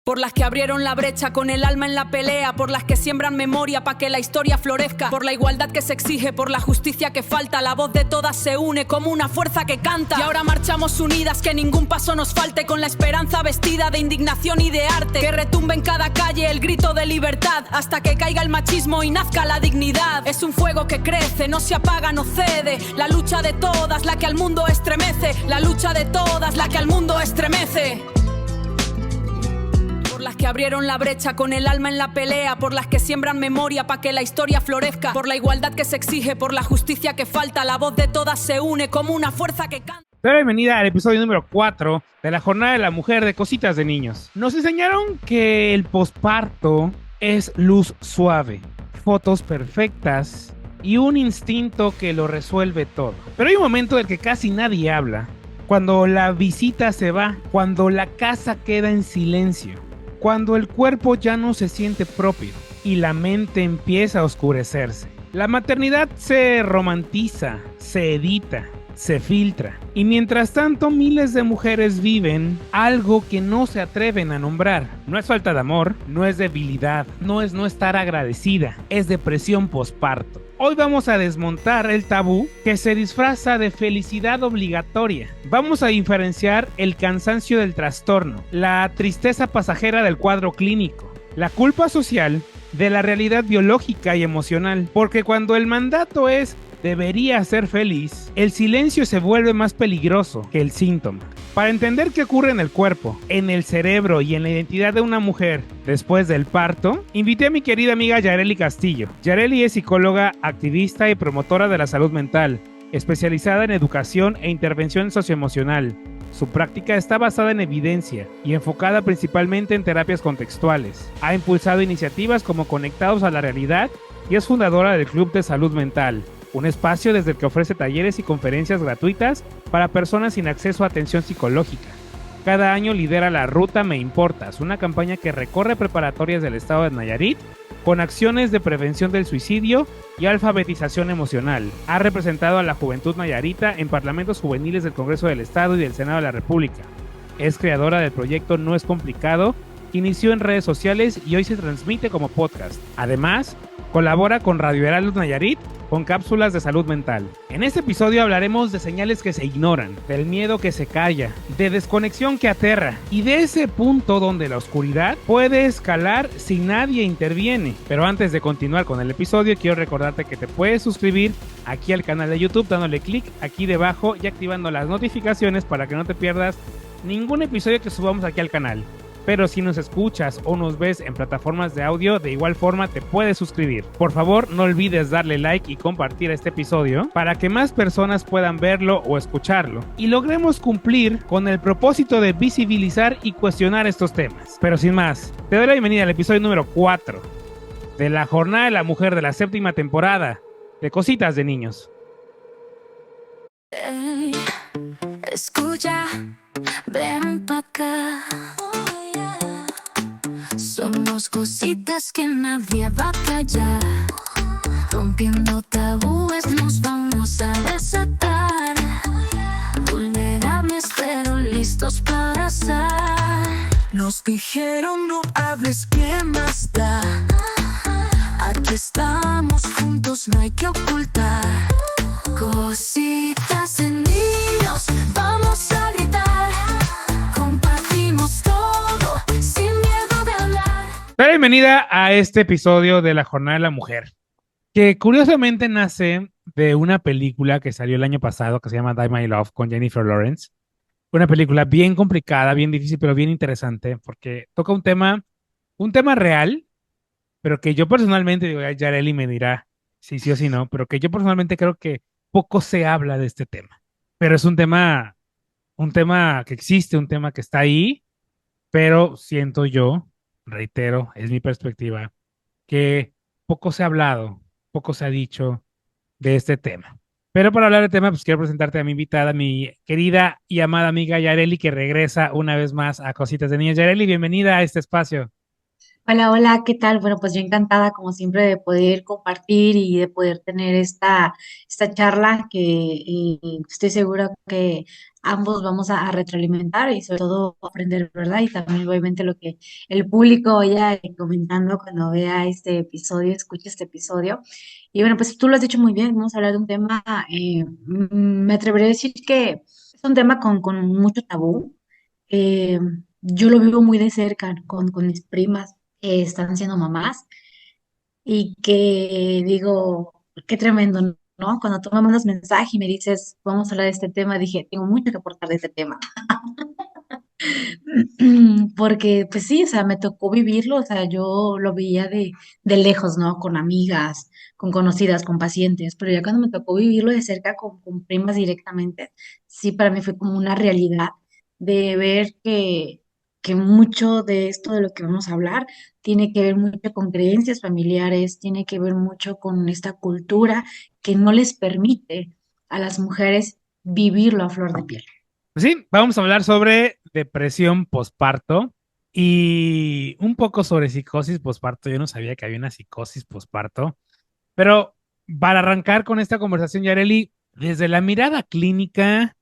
Por las que abrieron la brecha con el alma en la pelea, por las que siembran memoria para que la historia florezca, por la igualdad que se exige, por la justicia que falta, la voz de todas se une como una fuerza que canta. Y ahora marchamos unidas, que ningún paso nos falte, con la esperanza vestida de indignación y de arte, que retumbe en cada calle el grito de libertad, hasta que caiga el machismo y nazca la dignidad. Es un fuego que crece, no se apaga, no cede, la lucha de todas, la que al mundo estremece, la lucha de todas, la que al mundo estremece. Por las que abrieron la brecha con el alma en la pelea, por las que siembran memoria para que la historia florezca, por la igualdad que se exige, por la justicia que falta, la voz de todas se une como una fuerza que canta. Bienvenida al episodio número 4 de la Jornada de la Mujer de Cositas de Niños. Nos enseñaron que el posparto es luz suave, fotos perfectas y un instinto que lo resuelve todo. Pero hay un momento del que casi nadie habla, cuando la visita se va, cuando la casa queda en silencio, cuando el cuerpo ya no se siente propio y la mente empieza a oscurecerse. La maternidad se romantiza, se edita, se filtra. Y mientras tanto, miles de mujeres viven algo que no se atreven a nombrar. No es falta de amor, no es debilidad, no es no estar agradecida, es depresión posparto. Hoy vamos a desmontar el tabú que se disfraza de felicidad obligatoria. Vamos a diferenciar el cansancio del trastorno, la tristeza pasajera del cuadro clínico, la culpa social de la realidad biológica y emocional. Porque cuando el mandato es debería ser feliz, el silencio se vuelve más peligroso que el síntoma. Para entender qué ocurre en el cuerpo, en el cerebro y en la identidad de una mujer después del parto, invité a mi querida amiga Yareli Castillo. Yareli es psicóloga, activista y promotora de la salud mental, especializada en educación e intervención socioemocional. Su práctica está basada en evidencia y enfocada principalmente en terapias contextuales. Ha impulsado iniciativas como Conectados a la Realidad y es fundadora del Club de Salud Mental, un espacio desde el que ofrece talleres y conferencias gratuitas para personas sin acceso a atención psicológica. Cada año lidera la Ruta Me Importas, una campaña que recorre preparatorias del estado de Nayarit con acciones de prevención del suicidio y alfabetización emocional. Ha representado a la juventud nayarita en parlamentos juveniles del Congreso del Estado y del Senado de la República. Es creadora del proyecto No es Complicado, que inició en redes sociales y hoy se transmite como podcast. Además, colabora con Radio Heraldo Nayarit con cápsulas de salud mental. En este episodio hablaremos de señales que se ignoran, del miedo que se calla, de desconexión que aterra y de ese punto donde la oscuridad puede escalar si nadie interviene. Pero antes de continuar con el episodio, quiero recordarte que te puedes suscribir aquí al canal de YouTube dándole clic aquí debajo y activando las notificaciones para que no te pierdas ningún episodio que subamos aquí al canal. Pero si nos escuchas o nos ves en plataformas de audio, de igual forma te puedes suscribir. Por favor, no olvides darle like y compartir este episodio para que más personas puedan verlo o escucharlo y logremos cumplir con el propósito de visibilizar y cuestionar estos temas. Pero sin más, te doy la bienvenida al episodio número 4 de la Jornada de la Mujer de la 7ª temporada de Cositas de Niños. Hey, escucha, ven pa' acá. Somos cositas que nadie va a callar. Rompiendo tabúes nos vamos a desatar. Vulnerables pero listos para azar. Nos dijeron no hables, ¿qué más da? Aquí estamos juntos, no hay que ocultar. Cositas de niños, vamos a gritar. Compartimos todo, sin miedo de hablar. Bienvenida a este episodio de la Jornada de la Mujer, que curiosamente nace de una película que salió el año pasado que se llama Die My Love con Jennifer Lawrence. Una película bien complicada, bien difícil, pero bien interesante porque toca un tema real, pero que yo personalmente, digo, Yareli me dirá si sí o si no, pero que yo personalmente creo que poco se habla de este tema. Pero es un tema que existe, un tema que está ahí, pero siento yo, reitero, es mi perspectiva, que poco se ha hablado, poco se ha dicho de este tema. Pero para hablar del tema, pues quiero presentarte a mi invitada, mi querida y amada amiga Yareli, que regresa una vez más a Cositas de Niños. Yareli, bienvenida a este espacio. Hola, hola, ¿qué tal? Bueno, pues yo encantada como siempre de poder compartir y de poder tener esta charla que estoy segura que ambos vamos a retroalimentar y sobre todo aprender, ¿verdad? Y también obviamente lo que el público vaya comentando cuando vea este episodio, escuche este episodio. Y bueno, pues tú lo has dicho muy bien, vamos a hablar de un tema, me atreveré a decir que es un tema con mucho tabú. Eh, yo lo vivo muy de cerca con mis primas que están siendo mamás y que digo, qué tremendo, ¿no? Cuando tú me mandas mensaje y me dices, vamos a hablar de este tema, dije, tengo mucho que aportar de este tema. Porque, pues sí, o sea, me tocó vivirlo, o sea, yo lo veía de lejos, ¿no? Con amigas, con conocidas, con pacientes, pero ya cuando me tocó vivirlo de cerca con primas directamente, sí, para mí fue como una realidad de ver que mucho de esto de lo que vamos a hablar tiene que ver mucho con creencias familiares, tiene que ver mucho con esta cultura que no les permite a las mujeres vivirlo a flor de piel. Pues sí, vamos a hablar sobre depresión posparto y un poco sobre psicosis posparto. Yo no sabía que había una psicosis posparto, pero para arrancar con esta conversación, Yareli, desde la mirada clínica,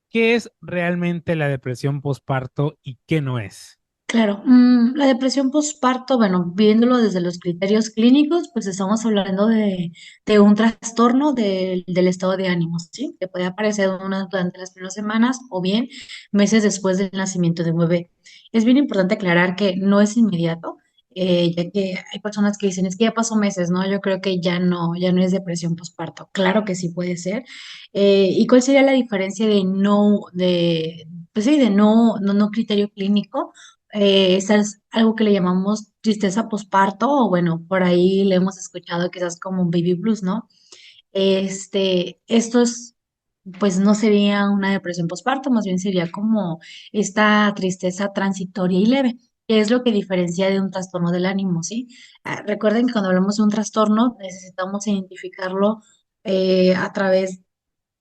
¿qué es realmente la depresión posparto y qué no es? Claro, la depresión postparto, bueno, viéndolo desde los criterios clínicos, pues estamos hablando de un trastorno del estado de ánimo, ¿sí? Que puede aparecer durante las primeras semanas o bien meses después del nacimiento de un bebé. Es bien importante aclarar que no es inmediato, ya que hay personas que dicen, es que ya pasó meses, ¿no? Yo creo que ya no es depresión postparto. Claro que sí puede ser. ¿Y cuál sería la diferencia de pues sí, de no criterio clínico? Esa es algo que le llamamos tristeza posparto, o bueno, por ahí le hemos escuchado quizás como un baby blues, ¿no? Esto es, pues no sería una depresión posparto, más bien sería como esta tristeza transitoria y leve, que es lo que diferencia de un trastorno del ánimo, ¿sí? Recuerden que cuando hablamos de un trastorno necesitamos identificarlo a través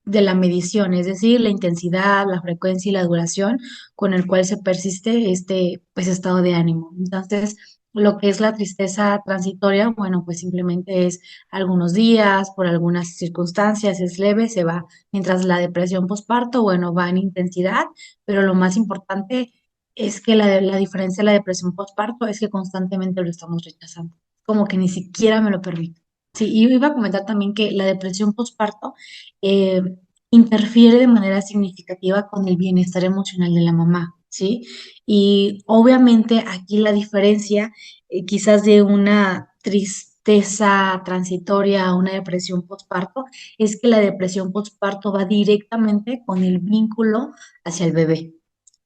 de la medición, es decir, la intensidad, la frecuencia y la duración con el cual se persiste este pues, estado de ánimo. Entonces, lo que es la tristeza transitoria, bueno, pues simplemente es algunos días, por algunas circunstancias, es leve, se va. Mientras la depresión postparto, bueno, va en intensidad, pero lo más importante es que la diferencia de la depresión postparto es que constantemente lo estamos rechazando, como que ni siquiera me lo permito. Sí, y iba a comentar también que la depresión postparto eh, interfiere de manera significativa con el bienestar emocional de la mamá, ¿sí? Y obviamente aquí la diferencia quizás de una tristeza transitoria a una depresión postparto es que la depresión postparto va directamente con el vínculo hacia el bebé.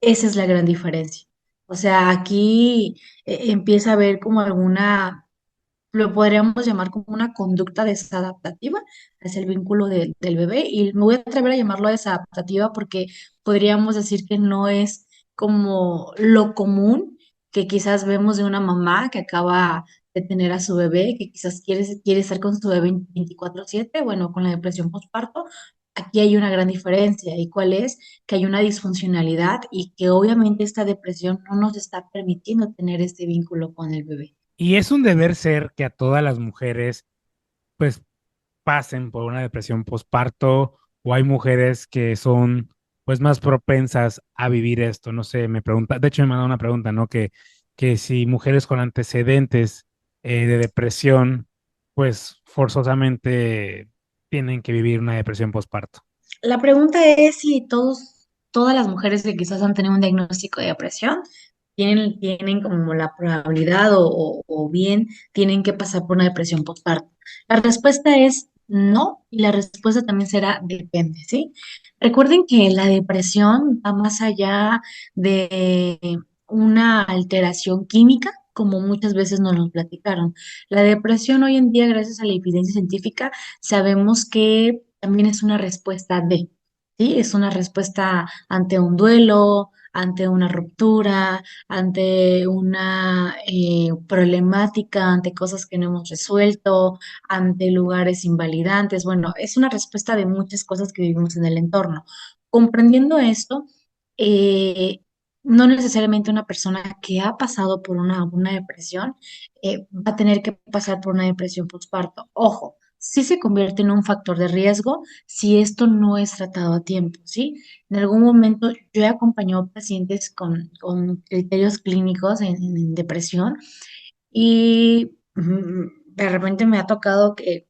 Esa es la gran diferencia. O sea, aquí empieza a haber como alguna lo podríamos llamar como una conducta desadaptativa hacia el vínculo del bebé y me voy a atrever a llamarlo desadaptativa porque podríamos decir que no es como lo común que quizás vemos de una mamá que acaba de tener a su bebé, que quizás quiere estar con su bebé 24/7, bueno, con la depresión postparto. Aquí hay una gran diferencia. ¿Y cuál es? Que hay una disfuncionalidad y que obviamente esta depresión no nos está permitiendo tener este vínculo con el bebé. Y es un deber ser que a todas las mujeres, pues, pasen por una depresión posparto o hay mujeres que son pues más propensas a vivir esto. No sé, me pregunta, de hecho me mandó una pregunta, ¿no? Que si mujeres con antecedentes de depresión, pues forzosamente tienen que vivir una depresión posparto. La pregunta es si todas las mujeres que quizás han tenido un diagnóstico de depresión tienen como la probabilidad o bien tienen que pasar por una depresión postparto. La respuesta es no y la respuesta también será depende, ¿sí? Recuerden que la depresión va más allá de una alteración química, como muchas veces nos lo platicaron. La depresión hoy en día, gracias a la evidencia científica, sabemos que también es una respuesta de, ¿sí? Es una respuesta ante un duelo, ante una ruptura, ante una problemática, ante cosas que no hemos resuelto, ante lugares invalidantes. Bueno, es una respuesta de muchas cosas que vivimos en el entorno. Comprendiendo esto, eh, no necesariamente una persona que ha pasado por una depresión va a tener que pasar por una depresión postparto. Ojo, sí se convierte en un factor de riesgo si esto no es tratado a tiempo, ¿sí? En algún momento yo he acompañado pacientes con criterios clínicos en depresión y de repente me ha tocado que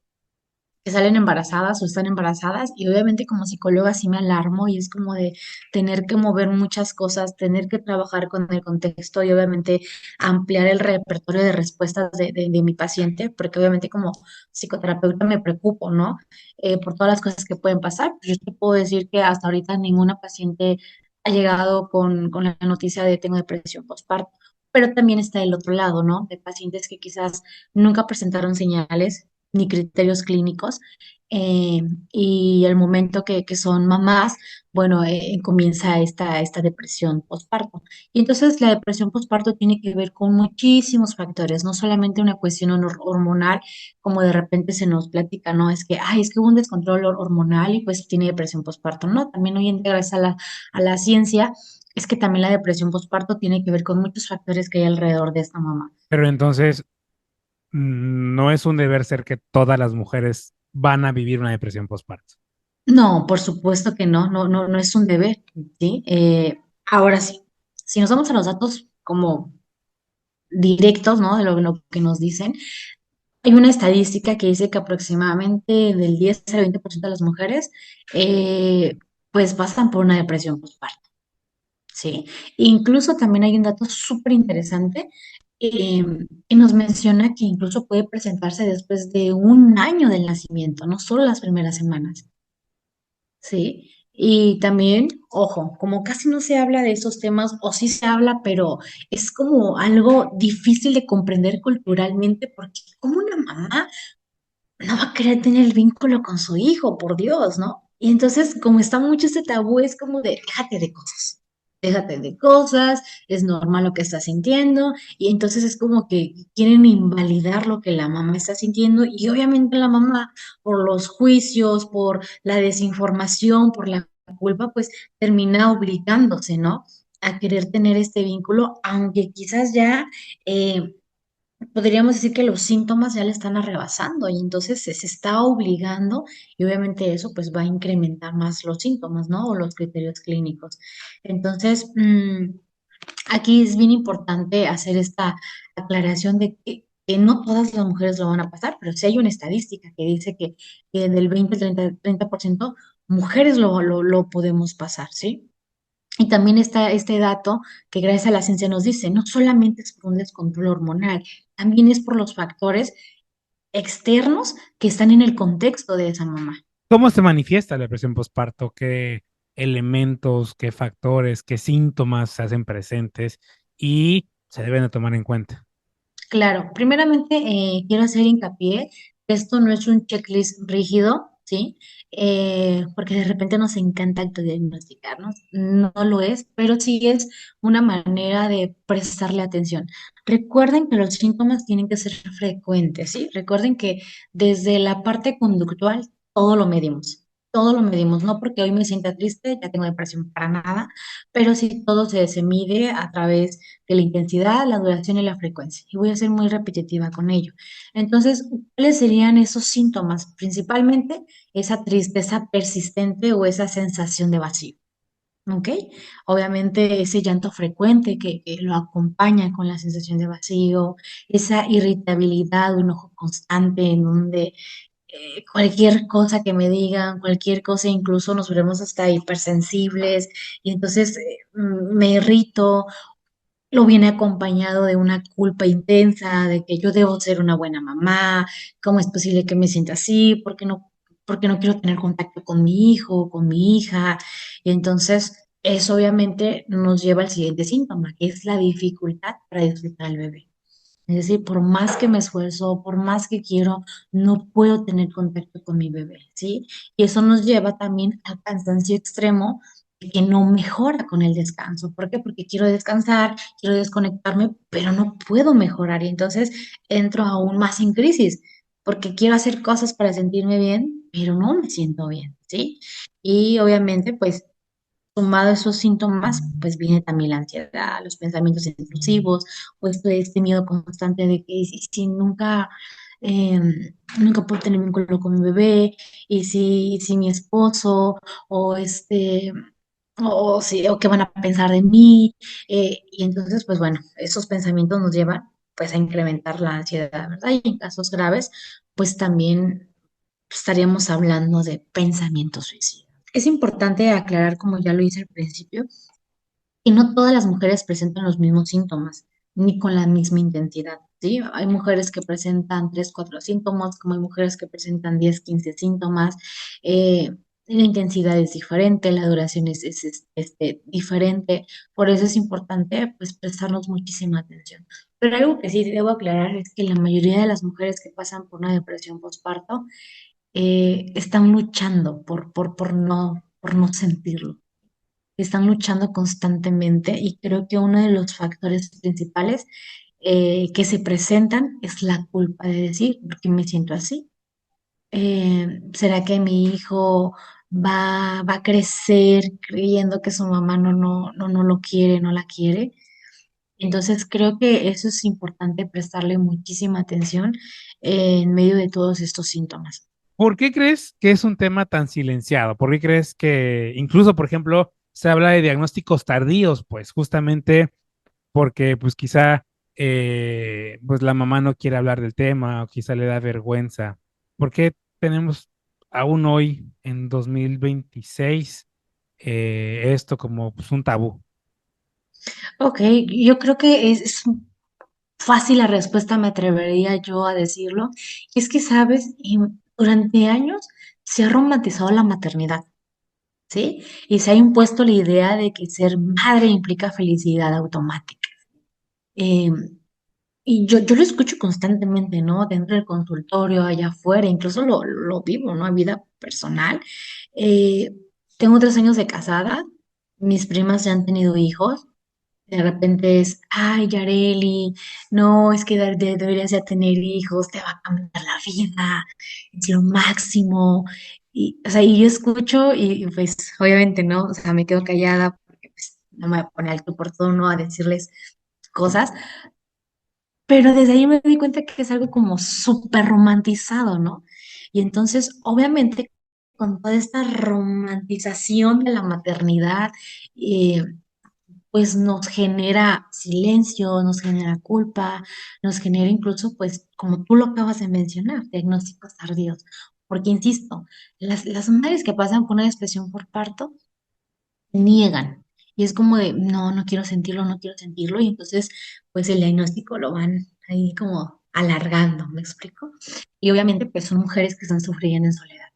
salen embarazadas o están embarazadas y obviamente como psicóloga sí me alarmo y es como de tener que mover muchas cosas, tener que trabajar con el contexto y obviamente ampliar el repertorio de respuestas de mi paciente, porque obviamente como psicoterapeuta me preocupo, ¿no? Por todas las cosas que pueden pasar. Yo te puedo decir que hasta ahorita ninguna paciente ha llegado con la noticia de tengo depresión postparto. Pero también está el otro lado, ¿no? De pacientes que quizás nunca presentaron señales ni criterios clínicos. eh, y el momento que son mamás, bueno, comienza esta depresión postparto. Y entonces la depresión postparto tiene que ver con muchísimos factores, no solamente una cuestión hormonal, como de repente se nos platica, ¿no? Es que, ay, es que hubo un descontrol hormonal y pues tiene depresión postparto. No, también hoy en día, gracias a la ciencia, es que también la depresión postparto tiene que ver con muchos factores que hay alrededor de esta mamá. Pero entonces, no es un deber ser que todas las mujeres van a vivir una depresión postparto. No, por supuesto que no, no es un deber, ¿sí? Ahora sí, si nos vamos a los datos como directos, ¿no? De lo que nos dicen, hay una estadística que dice que aproximadamente del 10 al 20% de las mujeres, pues pasan por una depresión postparto, ¿sí? Incluso también hay un dato súper interesante que nos menciona que incluso puede presentarse después de un año del nacimiento, no solo las primeras semanas. Sí, y también, ojo, como casi no se habla de esos temas, o sí se habla, pero es como algo difícil de comprender culturalmente, porque como una mamá no va a querer tener el vínculo con su hijo, por Dios, ¿no? Y entonces, como está mucho ese tabú, es como de, déjate de cosas, es normal lo que estás sintiendo, y entonces es como que quieren invalidar lo que la mamá está sintiendo, y obviamente la mamá, por los juicios, por la desinformación, por la culpa, pues termina obligándose, ¿no? A querer tener este vínculo, aunque quizás ya podríamos decir que los síntomas ya le están arrebasando y entonces se está obligando y obviamente eso pues va a incrementar más los síntomas, ¿no? O los criterios clínicos. Entonces, aquí es bien importante hacer esta aclaración de que no todas las mujeres lo van a pasar, pero sí hay una estadística que dice que del 20, 30, 30% mujeres lo podemos pasar, ¿sí? Y también está este dato que gracias a la ciencia nos dice, no solamente es por un descontrol hormonal, también es por los factores externos que están en el contexto de esa mamá. ¿Cómo se manifiesta la depresión postparto? ¿Qué elementos, qué factores, qué síntomas se hacen presentes y se deben de tomar en cuenta? Claro, primeramente quiero hacer hincapié que esto no es un checklist rígido, ¿sí? Porque de repente nos encanta autodiagnosticarnos, no lo es, pero sí es una manera de prestarle atención. Recuerden que los síntomas tienen que ser frecuentes, ¿sí? Recuerden que desde la parte conductual todo lo medimos, no porque hoy me sienta triste, ya tengo depresión para nada, pero sí todo se mide a través de la intensidad, la duración y la frecuencia. Y voy a ser muy repetitiva con ello. Entonces, ¿cuáles serían esos síntomas? Principalmente esa tristeza persistente o esa sensación de vacío. ¿Ok? Obviamente ese llanto frecuente que lo acompaña con la sensación de vacío, esa irritabilidad, un enojo constante en donde cualquier cosa que me digan, cualquier cosa, incluso nos veremos hasta hipersensibles y entonces me irrito, lo viene acompañado de una culpa intensa, de que yo debo ser una buena mamá, ¿cómo es posible que me sienta así? Por qué no quiero tener contacto con mi hijo, con mi hija? Y entonces, eso obviamente nos lleva al siguiente síntoma, que es la dificultad para disfrutar al bebé. Es decir, por más que me esfuerzo, por más que quiero, no puedo tener contacto con mi bebé, ¿sí? Y eso nos lleva también al cansancio extremo que no mejora con el descanso. ¿Por qué? Porque quiero descansar, quiero desconectarme, pero no puedo mejorar y entonces entro aún más en crisis porque quiero hacer cosas para sentirme bien, pero no me siento bien, ¿sí? Y obviamente, pues sumado a esos síntomas, pues viene también la ansiedad, los pensamientos intrusivos, o este miedo constante de que si nunca, nunca puedo tener vínculo con mi bebé, y si mi esposo, o o qué van a pensar de mí, y entonces, pues bueno, esos pensamientos nos llevan pues a incrementar la ansiedad, ¿verdad? Y en casos graves, pues también estaríamos hablando de pensamientos suicidas. Es importante aclarar, como ya lo hice al principio, que no todas las mujeres presentan los mismos síntomas, ni con la misma intensidad, ¿sí? Hay mujeres que presentan 3, 4 síntomas, como hay mujeres que presentan 10, 15 síntomas. eh, la intensidad es diferente, la duración es diferente, por eso es importante pues prestarnos muchísima atención. Pero algo que sí debo aclarar es que la mayoría de las mujeres que pasan por una depresión postparto están luchando por no sentirlo, están luchando constantemente y creo que uno de los factores principales que se presentan es la culpa de decir, ¿por qué me siento así? ¿Será que mi hijo va a crecer creyendo que su mamá no lo quiere, no la quiere? Entonces creo que eso es importante prestarle muchísima atención en medio de todos estos síntomas. ¿Por qué crees que es un tema tan silenciado? ¿Por qué crees que incluso, por ejemplo, se habla de diagnósticos tardíos? Pues justamente porque pues quizá pues la mamá no quiere hablar del tema o quizá le da vergüenza. ¿Por qué tenemos aún hoy, en 2026, esto como pues, un tabú? Ok, yo creo que es fácil la respuesta, me atrevería yo a decirlo. Y es que, sabes, y durante años se ha romantizado la maternidad, ¿sí? Y se ha impuesto la idea de que ser madre implica felicidad automática. Eh, y yo lo escucho constantemente, ¿no? Dentro del consultorio, allá afuera, incluso lo vivo, ¿no? En vida personal. Eh, tengo 3 años de casada, mis primas ya han tenido hijos. De repente es, ay, Yareli, no, es que deberías ya tener hijos, te va a cambiar la vida, es lo máximo. Y, o sea, y yo escucho y, pues obviamente no, o sea, me quedo callada porque pues no me voy a poner al tú por todo, ¿no? A decirles cosas, pero desde ahí me di cuenta que es algo como súper romantizado, ¿no? Y entonces, obviamente, con toda esta romantización de la maternidad, eh, pues nos genera silencio, nos genera culpa, nos genera incluso, pues, como tú lo acabas de mencionar, diagnósticos tardíos. Porque, insisto, las madres que pasan por una depresión por parto niegan. Y es como de, no, no quiero sentirlo, no quiero sentirlo. Y entonces, pues el diagnóstico lo van ahí como alargando, ¿me explico? Y obviamente, pues son mujeres que están sufriendo en soledad.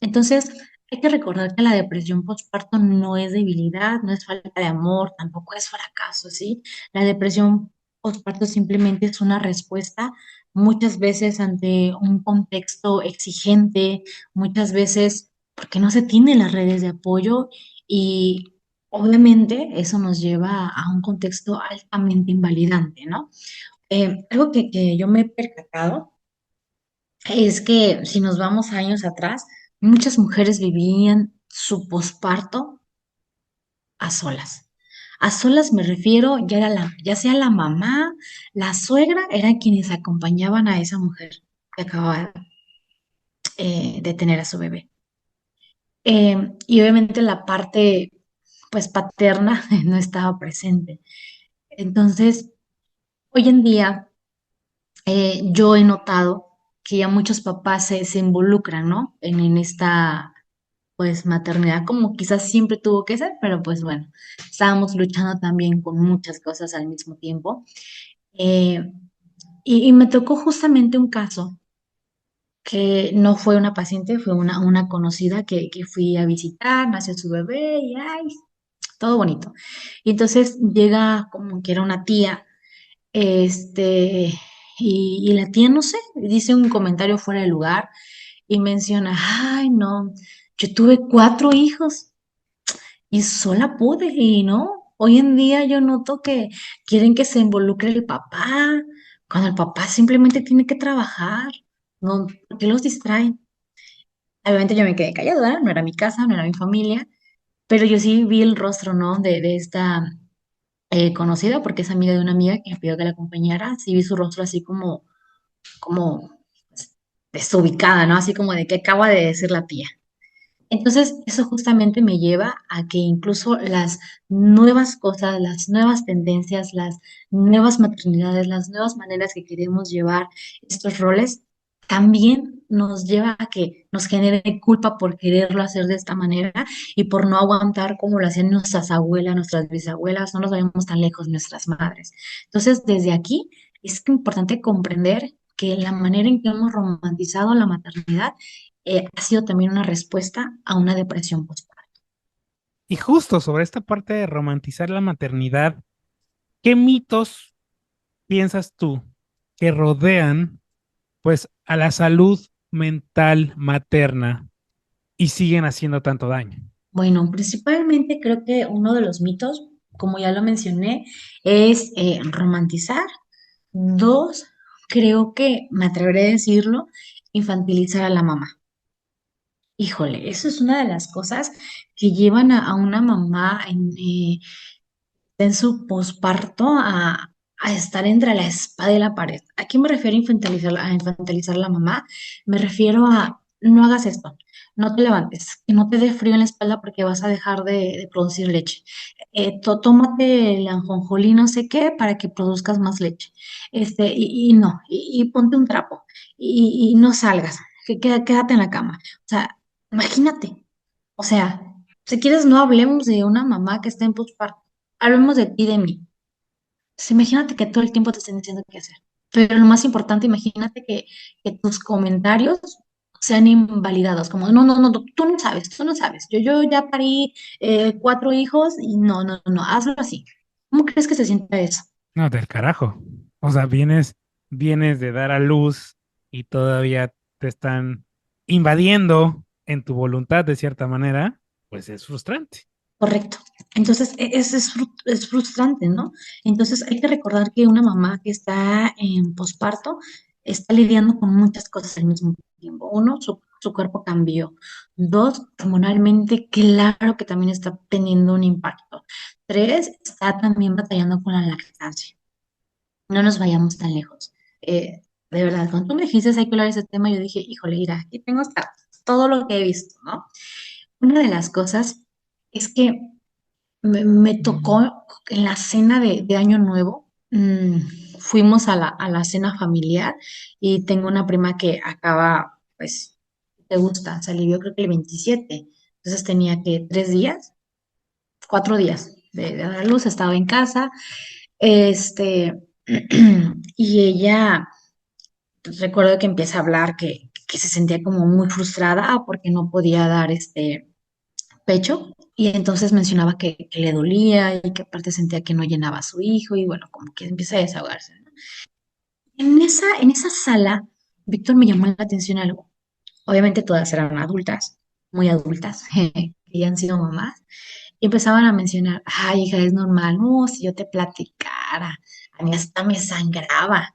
Entonces, hay que recordar que la depresión postparto no es debilidad, no es falta de amor, tampoco es fracaso, ¿sí? La depresión postparto simplemente es una respuesta muchas veces ante un contexto exigente, muchas veces porque no se tienen las redes de apoyo y obviamente eso nos lleva a un contexto altamente invalidante, ¿no? Algo que yo me he percatado es que si nos vamos años atrás, muchas mujeres vivían su posparto a solas. A solas me refiero, ya sea la mamá, la suegra, eran quienes acompañaban a esa mujer que acababa de tener a su bebé. Y obviamente la parte, pues, paterna no estaba presente. Entonces, hoy en día, yo he notado que ya muchos papás se involucran, ¿no? En esta pues maternidad como quizás siempre tuvo que ser, pero pues bueno, estábamos luchando también con muchas cosas al mismo tiempo. Eh, y me tocó justamente un caso que no fue una paciente, fue una conocida que fui a visitar, nació su bebé y ay, todo bonito. Y entonces llega como que era una tía, este, y la tía, no sé, dice un comentario fuera de lugar y menciona, ay, no, yo tuve 4 hijos. Y sola pude, y no, hoy en día yo noto que quieren que se involucre el papá, cuando el papá simplemente tiene que trabajar, ¿no? ¿Por qué los distraen? Obviamente yo me quedé callada, no era mi casa, no era mi familia, pero yo sí vi el rostro, ¿no? De esta conocida, porque es amiga de una amiga que me pidió que la acompañara, sí vi su rostro así como pues, desubicada, ¿no? Así como de que acaba de decir la tía. Entonces, eso justamente me lleva a que incluso las nuevas cosas, las nuevas tendencias, las nuevas maternidades, las nuevas maneras que queremos llevar estos roles, también nos lleva a que nos genere culpa por quererlo hacer de esta manera y por no aguantar como lo hacían nuestras abuelas, nuestras bisabuelas, no nos vayamos tan lejos, nuestras madres. Entonces, desde aquí es importante comprender que la manera en que hemos romantizado la maternidad ha sido también una respuesta a una depresión postparto. Y justo sobre esta parte de romantizar la maternidad, ¿qué mitos piensas tú que rodean pues a la salud mental materna y siguen haciendo tanto daño? Bueno, principalmente creo que uno de los mitos, como ya lo mencioné, es romantizar. Dos, creo que me atreveré a decirlo, infantilizar a la mamá. Híjole, eso es una de las cosas que llevan a una mamá en su posparto a estar entre la espada y la pared. ¿A qué me refiero a infantilizar a la mamá? Me refiero a no hagas esto, no te levantes, que no te dé frío en la espalda porque vas a dejar de producir leche. Tómate el ajonjolí no sé qué para que produzcas más leche. Y no, y ponte un trapo y no salgas, quédate en la cama. O sea, imagínate, o sea, si quieres no hablemos de una mamá que está en posparto. Hablemos de ti, de mí. Entonces, imagínate que todo el tiempo te estén diciendo qué hacer. Pero lo más importante, imagínate que tus comentarios sean invalidados, como, no, no, no, tú no sabes. Yo ya parí 4 hijos y no, no, no, hazlo así. ¿Cómo crees que se siente eso? No, del carajo. O sea, vienes de dar a luz y todavía te están invadiendo en tu voluntad de cierta manera, pues es frustrante. Correcto. Entonces, es frustrante, ¿no? Entonces, hay que recordar que una mamá que está en posparto está lidiando con muchas cosas al mismo tiempo. Uno, su cuerpo cambió. Dos, hormonalmente, claro que también está teniendo un impacto. Tres, está también batallando con la lactancia. No nos vayamos tan lejos. De verdad, cuando tú me dijiste hay que hablar de ese tema, yo dije, híjole, mira, aquí tengo hasta todo lo que he visto, ¿no? Una de las cosas es que me tocó en la cena de Año Nuevo. Fuimos a la cena familiar y tengo una prima que acaba, pues, te gusta, salió yo creo que el 27. Entonces tenía que 3 días, 4 días de dar a luz, estaba en casa, este, y ella, recuerdo que empieza a hablar que se sentía como muy frustrada porque no podía dar pecho y entonces mencionaba que le dolía y que aparte sentía que no llenaba a su hijo y bueno, como que empieza a desahogarse, ¿no? En esa sala, Víctor me llamó la atención algo. Obviamente todas eran adultas, muy adultas, que ya han sido mamás, y empezaban a mencionar, ay, hija, es normal, no, si yo te platicara, a mí hasta me sangraba.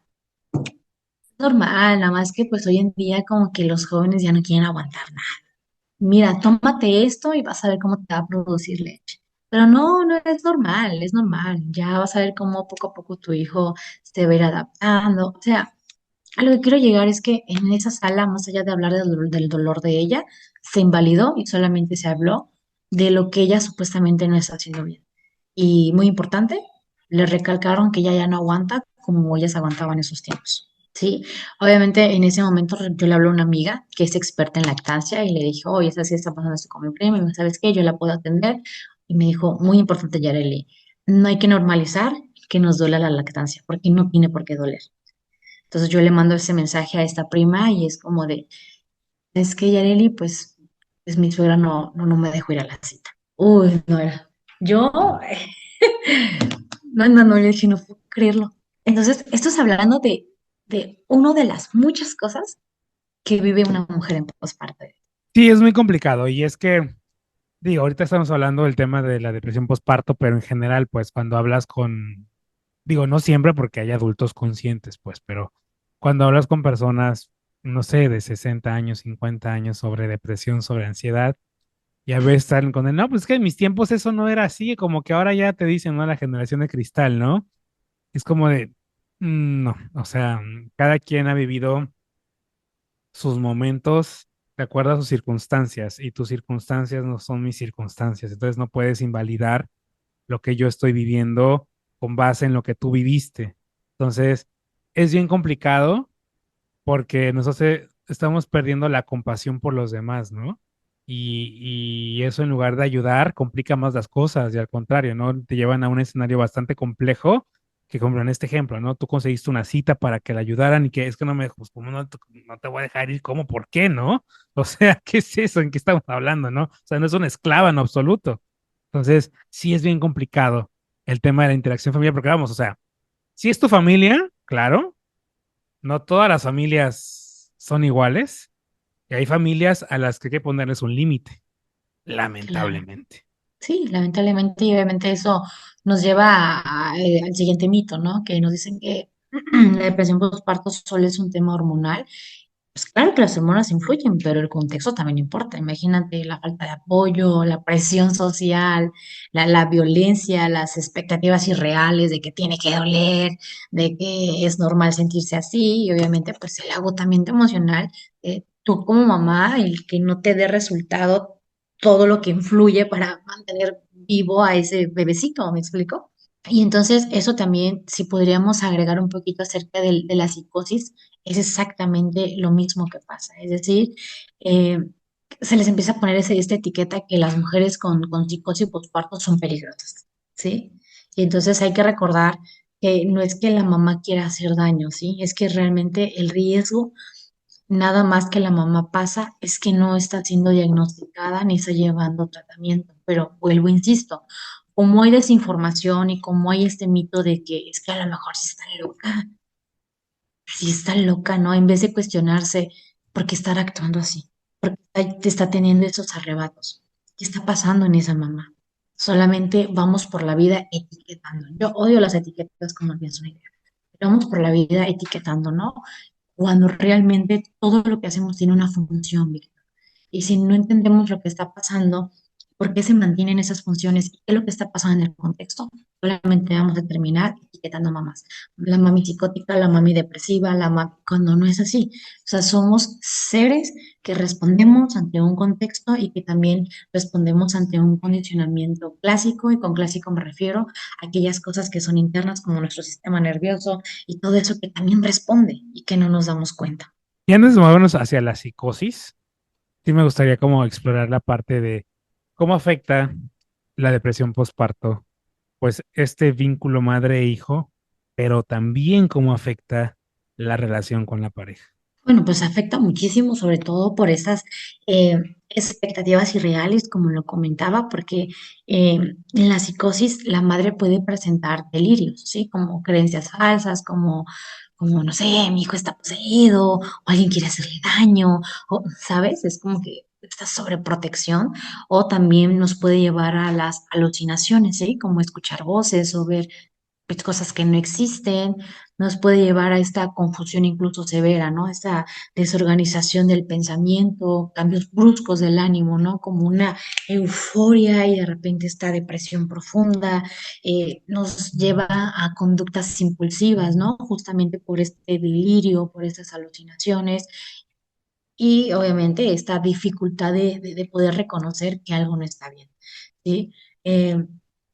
Normal, nada más que pues hoy en día como que los jóvenes ya no quieren aguantar nada. Mira, tómate esto y vas a ver cómo te va a producir leche. Pero no, no es normal, es normal. Ya vas a ver cómo poco a poco tu hijo se va a ir adaptando. O sea, a lo que quiero llegar es que en esa sala, más allá de hablar del dolor de ella, se invalidó y solamente se habló de lo que ella supuestamente no está haciendo bien. Y muy importante, le recalcaron que ella ya no aguanta como ellas aguantaban en esos tiempos. Sí, obviamente en ese momento yo le hablé a una amiga que es experta en lactancia y le dije, oye, esa sí está pasando esto con mi prima, y me dijo, ¿sabes qué? Yo la puedo atender. Y me dijo, muy importante, Yareli, no hay que normalizar que nos duela la lactancia, porque no tiene por qué doler. Entonces yo le mando ese mensaje a esta prima y es como de, es que Yareli, pues mi suegra no me dejó ir a la cita. Uy, no era. Yo, no, no, no, le dije, no puedo creerlo. Entonces, esto es hablando de una de las muchas cosas que vive una mujer en posparto. Sí, es muy complicado y es que, digo, ahorita estamos hablando del tema de la depresión postparto, pero en general, pues cuando hablas con, digo, no siempre porque hay adultos conscientes, pues, pero cuando hablas con personas, no sé, de 60 años, 50 años sobre depresión, sobre ansiedad, Y a veces están con el, no, pues es que en mis tiempos eso no era así, como que ahora ya te dicen, ¿no? La generación de cristal, ¿no? Es como de, no, o sea, cada quien ha vivido sus momentos de acuerdo a sus circunstancias y tus circunstancias no son mis circunstancias, entonces no puedes invalidar lo que yo estoy viviendo con base en lo que tú viviste. Entonces, es bien complicado porque nosotros estamos perdiendo la compasión por los demás, ¿no? Y eso en lugar de ayudar, complica más las cosas y al contrario, ¿no? Te llevan a un escenario bastante complejo que como en este ejemplo, ¿no? Tú conseguiste una cita para que la ayudaran y que es que no me, pues, ¿cómo no te voy a dejar ir? ¿Cómo? ¿Por qué, no? O sea, ¿qué es eso? ¿En qué estamos hablando, no? O sea, no es una esclava en absoluto. Entonces, sí es bien complicado el tema de la interacción familiar, porque vamos, o sea, si es tu familia, claro, no todas las familias son iguales y hay familias a las que hay que ponerles un límite, Claro. lamentablemente. Sí, lamentablemente y obviamente eso nos lleva al siguiente mito, ¿no? Que nos dicen que la depresión postparto solo es un tema hormonal. Pues claro que las hormonas influyen, pero el contexto también importa. Imagínate la falta de apoyo, la presión social, la violencia, las expectativas irreales de que tiene que doler, de que es normal sentirse así, y obviamente pues el agotamiento emocional, tú como mamá, el que no te dé resultado todo lo que influye para mantener vivo a ese bebecito, ¿me explico? Y entonces eso también, si podríamos agregar un poquito acerca de la psicosis, es exactamente lo mismo que pasa. Es decir, eh, se les empieza a poner esta etiqueta que las mujeres con psicosis postparto son peligrosas, ¿sí? Y entonces hay que recordar que no es que la mamá quiera hacer daño, ¿sí? Es que realmente el riesgo, nada más que la mamá pasa, es que no está siendo diagnosticada ni está llevando tratamiento. Pero vuelvo, insisto, como hay desinformación y como hay este mito de que es que a lo mejor sí está loca, ¿no? En vez de cuestionarse por qué estar actuando así, por qué te está teniendo esos arrebatos, qué está pasando en esa mamá. Solamente vamos por la vida etiquetando. Yo odio las etiquetas como bien son ideas. Vamos por la vida etiquetando, ¿no? Cuando realmente todo lo que hacemos tiene una función, Víctor. Y si no entendemos lo que está pasando, por qué se mantienen esas funciones y qué es lo que está pasando en el contexto, solamente vamos a terminar etiquetando mamás. La mami psicótica, la mami depresiva, la mami, cuando no es así. O sea, somos seres que respondemos ante un contexto y que también respondemos ante un condicionamiento clásico, y con clásico me refiero a aquellas cosas que son internas como nuestro sistema nervioso y todo eso que también responde y que no nos damos cuenta. Y antes de movernos hacia la psicosis, sí me gustaría como explorar la parte de cómo afecta la depresión postparto, pues este vínculo madre-hijo, pero también cómo afecta la relación con la pareja. Bueno, pues afecta muchísimo, sobre todo por esas expectativas irreales, como lo comentaba, porque en la psicosis la madre puede presentar delirios, ¿sí? Como creencias falsas, como no sé, mi hijo está poseído, o alguien quiere hacerle daño, o, ¿sabes? Es como que esta sobreprotección, o también nos puede llevar a las alucinaciones, ¿sí? Como escuchar voces o ver pues, cosas que no existen, nos puede llevar a esta confusión incluso severa, ¿no? Esta desorganización del pensamiento, cambios bruscos del ánimo, ¿no? Como una euforia y de repente esta depresión profunda, nos lleva a conductas impulsivas, ¿no? Justamente por este delirio, por estas alucinaciones y obviamente esta dificultad de poder reconocer que algo no está bien, ¿sí? Eh,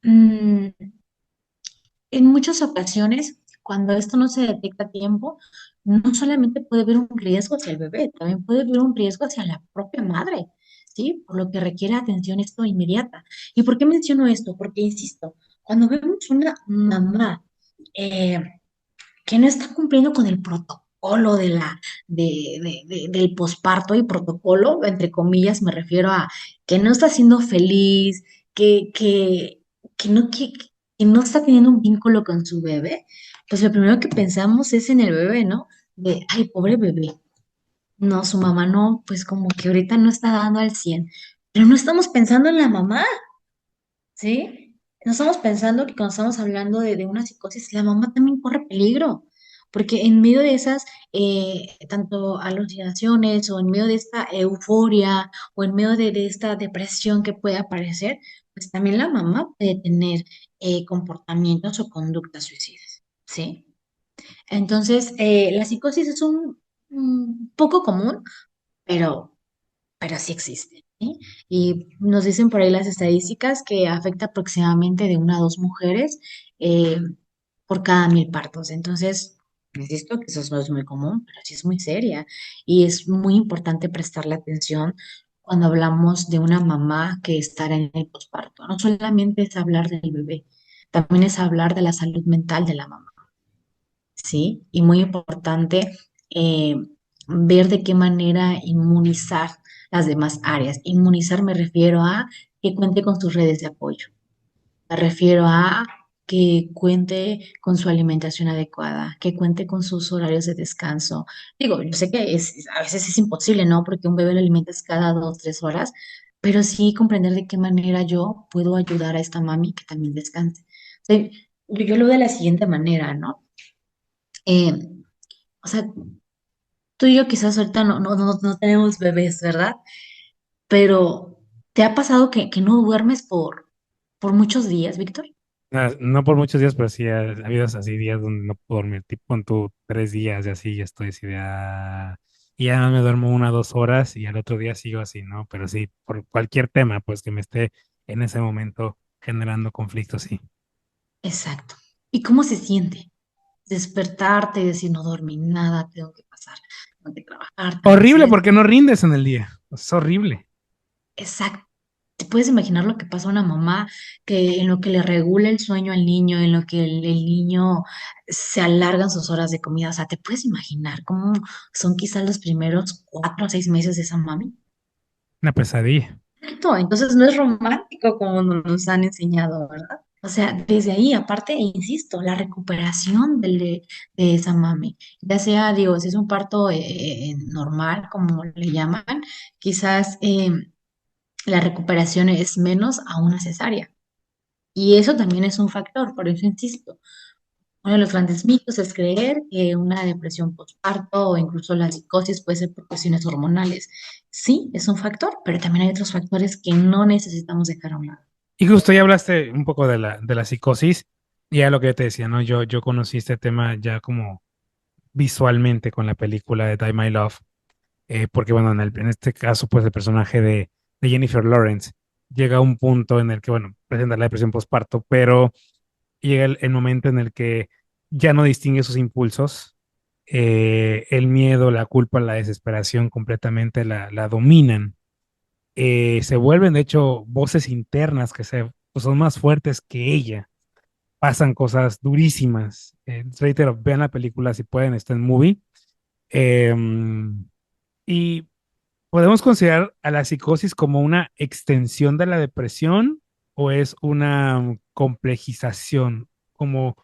mm, en muchas ocasiones, cuando esto no se detecta a tiempo, no solamente puede haber un riesgo hacia el bebé, también puede haber un riesgo hacia la propia madre, ¿sí? Por lo que requiere atención esto inmediata. ¿Y por qué menciono esto? Porque, insisto, cuando vemos una mamá eh, que no está cumpliendo con el protocolo del posparto, y protocolo, entre comillas, me refiero a que no está siendo feliz, que, que, que no está teniendo un vínculo con su bebé, pues lo primero que pensamos es en el bebé, ¿no? De, ay, pobre bebé. No, su mamá no, pues como que ahorita no está dando al 100, pero no estamos pensando en la mamá, ¿sí? No estamos pensando que cuando estamos hablando de una psicosis, la mamá también corre peligro. porque en medio de esas, tanto alucinaciones o en medio de esta euforia o en medio de esta depresión que puede aparecer, pues también la mamá puede tener comportamientos o conductas suicidas, ¿sí? Entonces, la psicosis es un poco común, pero, pero sí existe, ¿sí? Y nos dicen por ahí las estadísticas que afecta aproximadamente de 1 a 2 mujeres eh, por cada 1.000 partos. Entonces, insisto que eso no es muy común, pero sí es muy seria y es muy importante prestarle atención cuando hablamos de una mamá que estará en el posparto. No solamente es hablar del bebé, también es hablar de la salud mental de la mamá. ¿Sí? Y muy importante eh, ver de qué manera inmunizar las demás áreas. Inmunizar me refiero a que cuente con sus redes de apoyo. Me refiero a que cuente con su alimentación adecuada, que cuente con sus horarios de descanso. Digo, yo sé que a veces es imposible, ¿no? Porque un bebé lo alimentas cada 2, 3 horas, pero sí comprender de qué manera yo puedo ayudar a esta mami que también descanse. O sea, yo lo veo de la siguiente manera, ¿no? Eh, o sea, tú y yo quizás ahorita no tenemos bebés, ¿verdad? Pero ¿te ha pasado que no duermes por muchos días, Víctor? No por muchos días, pero sí ha habido así días donde no puedo dormir, tipo en tu 3 días y así, ya estoy así de, y ya me duermo 1 o 2 horas y al otro día sigo así, ¿no? Pero sí, por cualquier tema, pues que me esté en ese momento generando conflicto, sí. Exacto. ¿Y cómo se siente? Despertarte y decir, no dormí nada, tengo que trabajar, tengo que hacer Horrible esto. porque no rindes en el día, es horrible. Exacto. ¿Te puedes imaginar lo que pasa a una mamá que en lo que le regula el sueño al niño, en lo que el niño se alargan sus horas de comida? O sea, ¿te puedes imaginar cómo son quizás los primeros 4 o 6 meses de esa mami? Una pesadilla. Exacto, entonces no es romántico como nos han enseñado, ¿verdad? O sea, desde ahí, aparte, e insisto, la recuperación de esa mami, ya sea, digo, si es un parto normal, como le llaman, quizás la recuperación es menos a una cesárea. Y eso también es un factor, por eso insisto. Uno de los grandes mitos es creer que una depresión postparto o incluso la psicosis puede ser por cuestiones hormonales. Sí, es un factor, pero también hay otros factores que no necesitamos dejar a un lado. Y justo ya hablaste un poco de la psicosis, y ya lo que yo te decía, ¿no? Yo conocí este tema ya como visualmente con la película de Die My Love, porque bueno, en este caso, pues el personaje de Jennifer Lawrence llega a un punto en el que, bueno, presenta la depresión postparto, pero llega el momento en el que ya no distingue sus impulsos, el miedo, la culpa, la desesperación completamente la dominan. Se vuelven, de hecho, voces internas que pues, son más fuertes que ella. Pasan cosas durísimas. Reitero, vean la película si pueden, está en movie. Y ¿podemos considerar a la psicosis como una extensión de la depresión o es una complejización? Como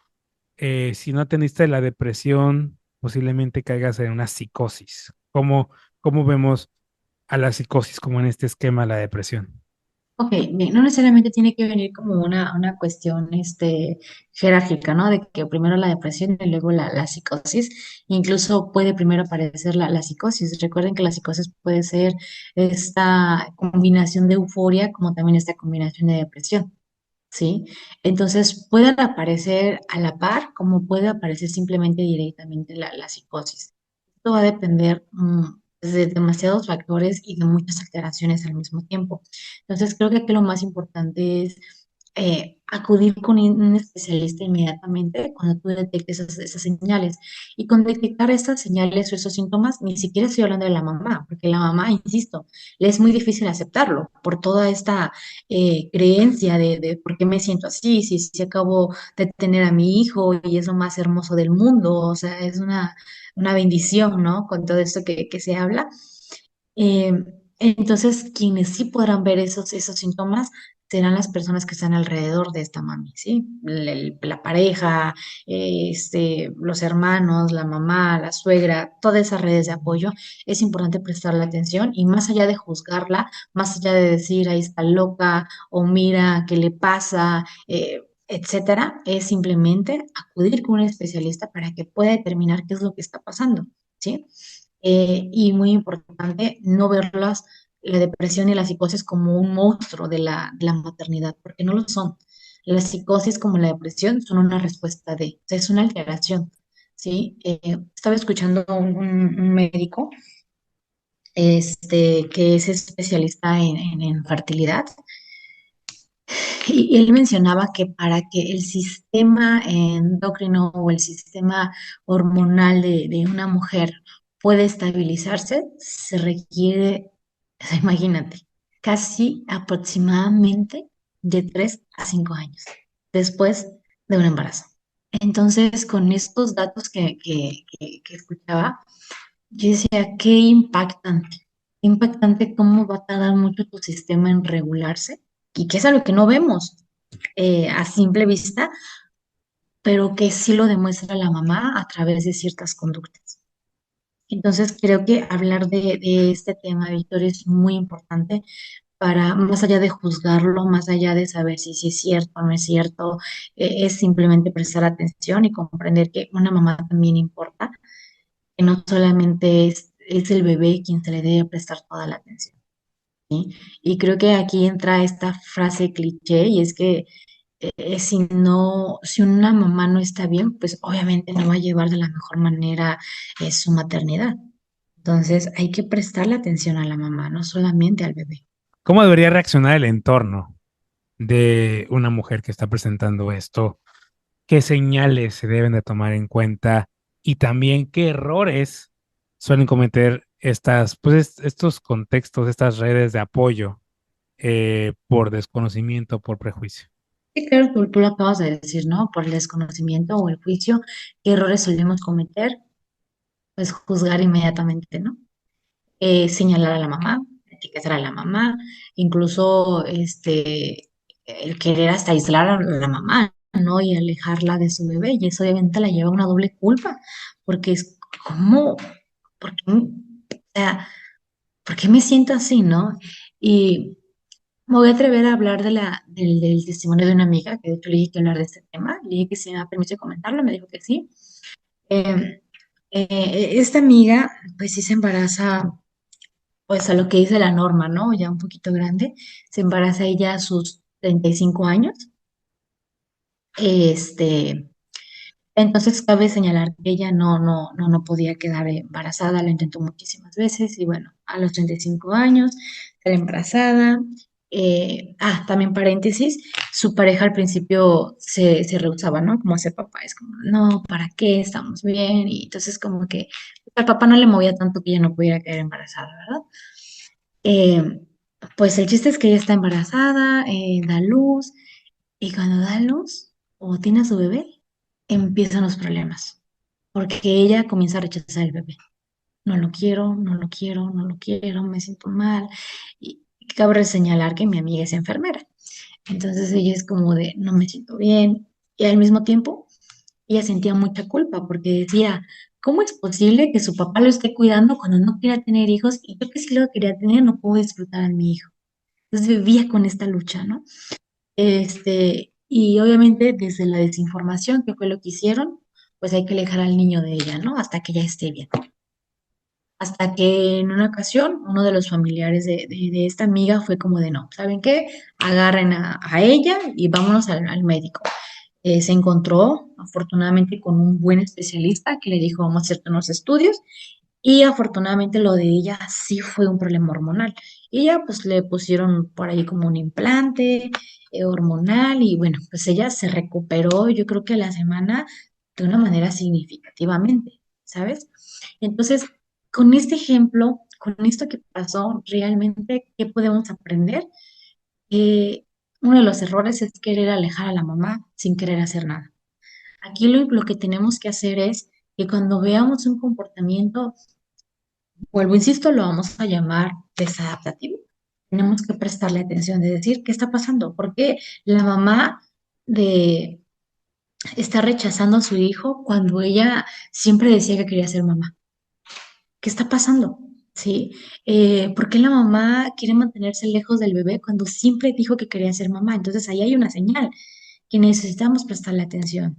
si no teniste la depresión, posiblemente caigas en una psicosis. ¿Cómo vemos a la psicosis como en este esquema la depresión? Ok, bien, no necesariamente tiene que venir como una cuestión jerárquica, ¿no? De que primero la depresión y luego la psicosis. Incluso puede primero aparecer la psicosis. Recuerden que la psicosis puede ser esta combinación de euforia como también esta combinación de depresión. ¿Sí? Entonces pueden aparecer a la par como puede aparecer simplemente directamente la psicosis. Esto va a depender de demasiados factores y de muchas alteraciones al mismo tiempo. Entonces creo que aquí lo más importante es acudir con un especialista inmediatamente cuando tú detectes esas señales. Y con detectar estas señales o esos síntomas, ni siquiera estoy hablando de la mamá, porque la mamá, insisto, le es muy difícil aceptarlo por toda esta creencia de por qué me siento así, si acabo de tener a mi hijo y es lo más hermoso del mundo, o sea, es una bendición, ¿no? Con todo esto que se habla. Eh, entonces, quienes sí podrán ver esos síntomas serán las personas que están alrededor de esta mami, ¿sí? La pareja, los hermanos, la mamá, la suegra, todas esas redes de apoyo, es importante prestarle atención y más allá de juzgarla, más allá de decir, ahí está loca o mira, ¿qué le pasa? etcétera, es simplemente acudir con un especialista para que pueda determinar qué es lo que está pasando, ¿sí? Y muy importante, no verlas, la depresión y la psicosis como un monstruo de la maternidad, porque no lo son. La psicosis como la depresión son una respuesta de, o sea, es una alteración, ¿sí? Estaba escuchando un médico que es especialista en fertilidad y él mencionaba que para que el sistema endocrino o el sistema hormonal de una mujer pueda estabilizarse, se requiere, o sea, imagínate, casi aproximadamente de 3 a 5 años después de un embarazo. Entonces, con estos datos que escuchaba, yo decía, qué impactante cómo va a tardar mucho tu sistema en regularse y que es algo que no vemos a simple vista, pero que sí lo demuestra la mamá a través de ciertas conductas. Entonces, creo que hablar de este tema, Víctor, es muy importante para, más allá de juzgarlo, más allá de saber si, sí es cierto o no es cierto, es simplemente prestar atención y comprender que una mamá también importa, que no solamente es el bebé quien se le debe prestar toda la atención, ¿sí? Y creo que aquí entra esta frase cliché y es que si no, si una mamá no está bien, pues obviamente no va a llevar de la mejor manera su maternidad. Entonces hay que prestarle atención a la mamá, no solamente al bebé. ¿Cómo debería reaccionar el entorno de una mujer que está presentando esto? ¿Qué señales se deben de tomar en cuenta? Y también qué errores suelen cometer estos contextos, estas redes de apoyo por desconocimiento, por prejuicio. Sí, claro, tú lo acabas de decir, ¿no? Por el desconocimiento o el juicio, ¿qué errores solemos cometer? Pues juzgar inmediatamente, ¿no? Señalar a la mamá, etiquetar a la mamá, incluso el querer hasta aislar a la mamá, ¿no? Y alejarla de su bebé, y eso obviamente la lleva a una doble culpa, porque es como, ¿por qué, o sea, ¿por qué me siento así, no? Y me voy a atrever a hablar del testimonio de una amiga, que de hecho le dije que hablar de este tema, le dije que si me da permiso de comentarlo, me dijo que sí. Eh, Esta amiga, pues sí se embaraza pues a lo que dice la norma, ¿no? Ya un poquito grande, se embaraza ella a sus 35 años. Este, entonces cabe señalar que ella no podía quedar embarazada, lo intentó muchísimas veces y bueno, a los 35 años, quedó embarazada. También paréntesis, su pareja al principio se rehusaba, ¿no? Como hacer papá, es como, no, ¿para qué? Estamos bien. Y entonces como que al papá no le movía tanto que ella no pudiera quedar embarazada, ¿verdad? Eh, pues el chiste es que ella está embarazada, da luz, y cuando da luz o tiene a su bebé, empiezan los problemas, porque ella comienza a rechazar el bebé. No lo quiero, no lo quiero, no lo quiero, me siento mal. Y cabe señalar que mi amiga es enfermera. Entonces ella es como de, no me siento bien. Y al mismo tiempo, ella sentía mucha culpa porque decía, ¿cómo es posible que su papá lo esté cuidando cuando no quiera tener hijos? Y yo que sí lo quería tener, no puedo disfrutar a mi hijo. Entonces vivía con esta lucha, ¿no? Y obviamente desde la desinformación, que fue lo que hicieron, pues hay que alejar al niño de ella, ¿no? Hasta que ya esté bien. Hasta que en una ocasión uno de los familiares de esta amiga fue como de no, ¿saben qué? Agarren a ella y vámonos al médico. Se encontró afortunadamente con un buen especialista que le dijo vamos a hacerte unos estudios y afortunadamente lo de ella sí fue un problema hormonal. Y ella pues le pusieron por ahí como un implante hormonal y bueno, pues ella se recuperó yo creo que a la semana de una manera significativamente, ¿sabes? Entonces, con este ejemplo, con esto que pasó, realmente, ¿qué podemos aprender? Uno de los errores es querer alejar a la mamá sin querer hacer nada. Aquí lo que tenemos que hacer es que cuando veamos un comportamiento, vuelvo, insisto, lo vamos a llamar desadaptativo. Tenemos que prestarle atención de decir, ¿qué está pasando? ¿Por qué la mamá de, está rechazando a su hijo cuando ella siempre decía que quería ser mamá? ¿Qué está pasando? ¿Sí? ¿Por qué la mamá quiere mantenerse lejos del bebé cuando siempre dijo que quería ser mamá? Entonces ahí hay una señal. que necesitamos prestarle atención.